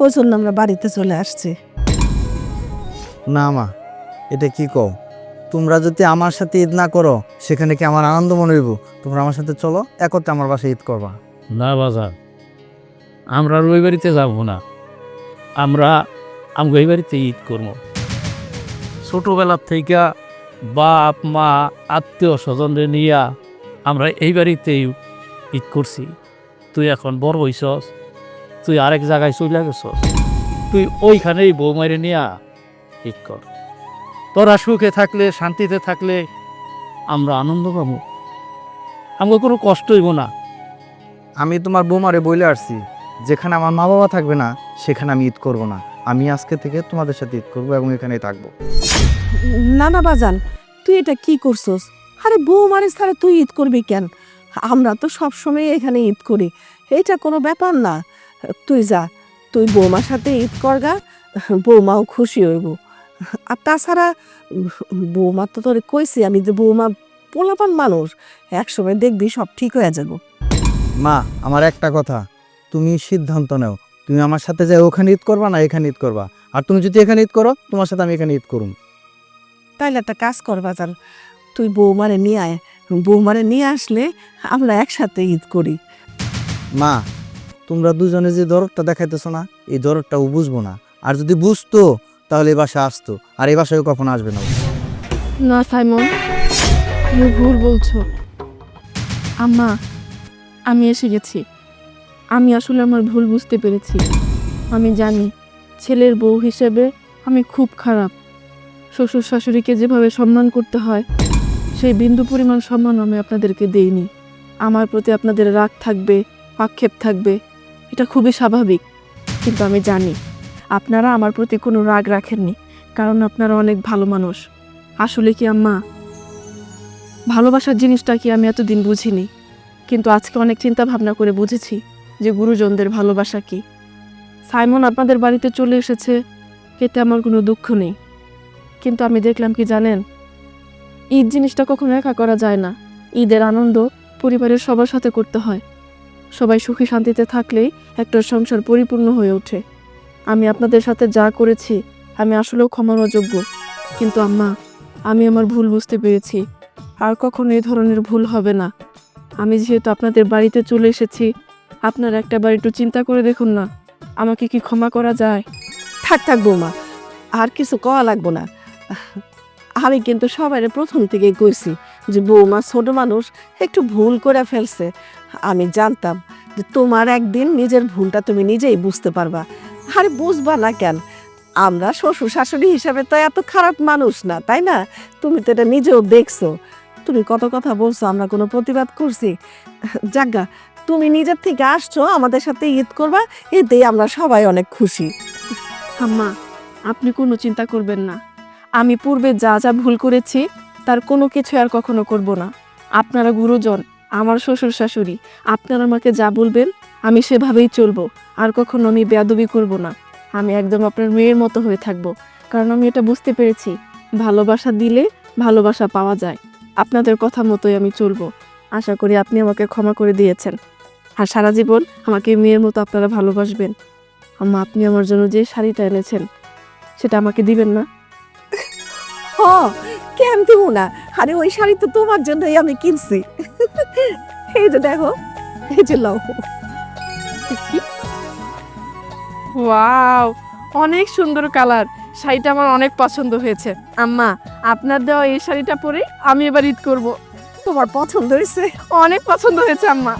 ওই জন্য আমরা বাড়িতে চলে আসছি। না মা, এটা কি কও? তোমরা যদি আমার সাথে ঈদ না করো সেখানে কি আমার আনন্দ মনে হইব? তোমরা আমার সাথে চলো, একত্রে আমার বাসায় ঈদ করবা। না বাজার, আমরা আর ওই বাড়িতে যাবো না, আমরা এই বাড়িতে ঈদ করবো। ছোটবেলার থেকে বাপ মা আত্মীয় স্বজনরে নিয়া আমরা এই বাড়িতেই ঈদ করছি। তুই এখন বড় হইছস, তুই আরেক জায়গায় চলে গেছস, তুই ওইখানেই বউ মারে নিয়া ঈদ কর। তোরা সুখে থাকলে শান্তিতে থাকলে আমরা আনন্দ পাবো, আমাকে কোনো কষ্ট হইব না। আমি তোমার বৌমারে বলে আসছি, যেখানে আমার মা বাবা থাকবে না সেখানে আমি ঈদ করব না। আমি আজকে থেকে তোমাদের সাথে ঈদ করবো এবং এখানেই থাকবো। না না বাজান, তুই এটা কি করছস? আরে বউ মারিস ছাড়া তুই ঈদ করবি কেন? আমরা তো সবসময় এখানে ঈদ করি, এটা কোনো ব্যাপার না। তুই যা, তুই বৌমার সাথে ঈদ করগা, বৌমাও খুশি হইব। আর তাছাড়া বৌমা তো তোরে কইছি আমি যে বৌমা পোলাপান মানুষ, একসময় দেখবি সব ঠিক হয়ে যাব। মা, আমার একটা কথা, তুমি সিদ্ধান্ত নাও, তুমি আমার সাথে যাই ওখানে ঈদ করবা না এখানে ঈদ করবা। আর তুমি যদি এখানে ঈদ করো, তোমার সাথে আমি এখানে ঈদ করুম। তাইলে একটা কাজ কর বাজান, তুই বৌমারে নিয়ে আয়, বৌমারে নিয়ে আসলে আমরা একসাথে ঈদ করি। মা, তোমরা দুজনে যে দরদটা দেখাইতেছো না, এই দরদটা ও বুঝবো না। আর যদি বুঝতো তাহলে এই বাসায় আসতো, আর এই বাসায় কখনো আসবে না। না সাইমন, তুমি ভুল বলছো। আম্মা, আমি এসে গেছি। আমি আসলে আমার ভুল বুঝতে পেরেছি। আমি জানি ছেলের বউ হিসেবে আমি খুব খারাপ। শ্বশুর শাশুড়িকে যেভাবে সম্মান করতে হয় সেই বিন্দু পরিমাণ সম্মান আমি আপনাদেরকে দেইনি। আমার প্রতি আপনাদের রাগ থাকবে, আক্ষেপ থাকবে, এটা খুবই স্বাভাবিক। কিন্তু আমি জানি আপনারা আমার প্রতি কোনো রাগ রাখেননি, কারণ আপনারা অনেক ভালো মানুষ। আসলে কি আম্মা, ভালোবাসার জিনিসটা কি আমি এতদিন বুঝিনি, কিন্তু আজকে অনেক চিন্তা ভাবনা করে বুঝেছি যে গুরুজনদের ভালোবাসা কি। সাইমন আপনাদের বাড়িতে চলে এসেছে, এতে আমার কোনো দুঃখ নেই। কিন্তু আমি দেখলাম কি জানেন, ঈদ জিনিসটা কখনো একা করা যায় না। ঈদের আনন্দ পরিবারের সবার সাথে করতে হয়। সবাই সুখী শান্তিতে থাকলেই একটা সংসার পরিপূর্ণ হয়ে ওঠে। আমি আপনাদের সাথে যা করেছি আমি আসলেও ক্ষমার অযোগ্য, কিন্তু আম্মা, আমি আমার ভুল বুঝতে পেরেছি। আর কখনো এই ধরনের ভুল হবে না। আমি যেহেতু আপনাদের বাড়িতে চলে এসেছি, আপনারা একটা বার একটু চিন্তা করে দেখুন না, আমাকে কি ক্ষমা করা যায়? থাক থাক বৌমা, আর কিছু কওয়া লাগবো না। আমি কিন্তু সবাই প্রথম থেকেই কইছি যে বৌমা ছোট মানুষ একটু ভুল করে ফেলছে। আমি জানতাম যে তোমার একদিন নিজের ভুলটা তুমি নিজেই বুঝতে পারবা। আরে বুঝবা না কেন, আমরা শ্বশুর শাশুড়ি হিসাবে তো এত খারাপ মানুষ না, তাই না? তুমি তো এটা নিজেও দেখছো। তুমি কত কথা বলছো, আমরা কোনো প্রতিবাদ করছি? যাজ্ঞা, তুমি নিজের থেকে আসছো আমাদের সাথে ঈদ করবা, এতেই আমরা সবাই অনেক খুশি। আম্মা, আপনি কোনো চিন্তা করবেন না। আমি পূর্বে যা যা ভুল করেছি তার কোনো কিছু আর কখনো করব না। আপনারা গুরুজন, আমার শ্বশুর শাশুড়ি, আপনারা আমাকে যা বলবেন আমি সেভাবেই চলবো। আর কখনো আমি বেয়াদবি করব না। আমি একদম আপনার মেয়ের মতো হয়ে থাকবো, কারণ আমি এটা বুঝতে পেরেছি ভালোবাসা দিলে ভালোবাসা পাওয়া যায়। আপনাদের কথা মতোই আমি চলবো। আশা করি আপনি আমাকে ক্ষমা করে দিয়েছেন, আর সারা জীবন আমাকে মেয়ের মতো আপনারা ভালোবাসবেন। আম্মা, আপনি আমার জন্য যে শাড়িটা এনেছেন সেটা আমাকে দিবেন না? হ, কেন দিব না? আরে ওই শাড়ি তো তোমার জন্যই আমি কিনছি। এই যে দেখো, এই যে লাও। ওয়াও, অনেক সুন্দর কালার। শাড়িটা আমার অনেক পছন্দ হয়েছে। আম্মা, আপনার দেওয়া এই শাড়িটা পরে আমি এবার ঈদ করব। তোমার পছন্দ হয়েছে? অনেক পছন্দ হয়েছে আম্মা।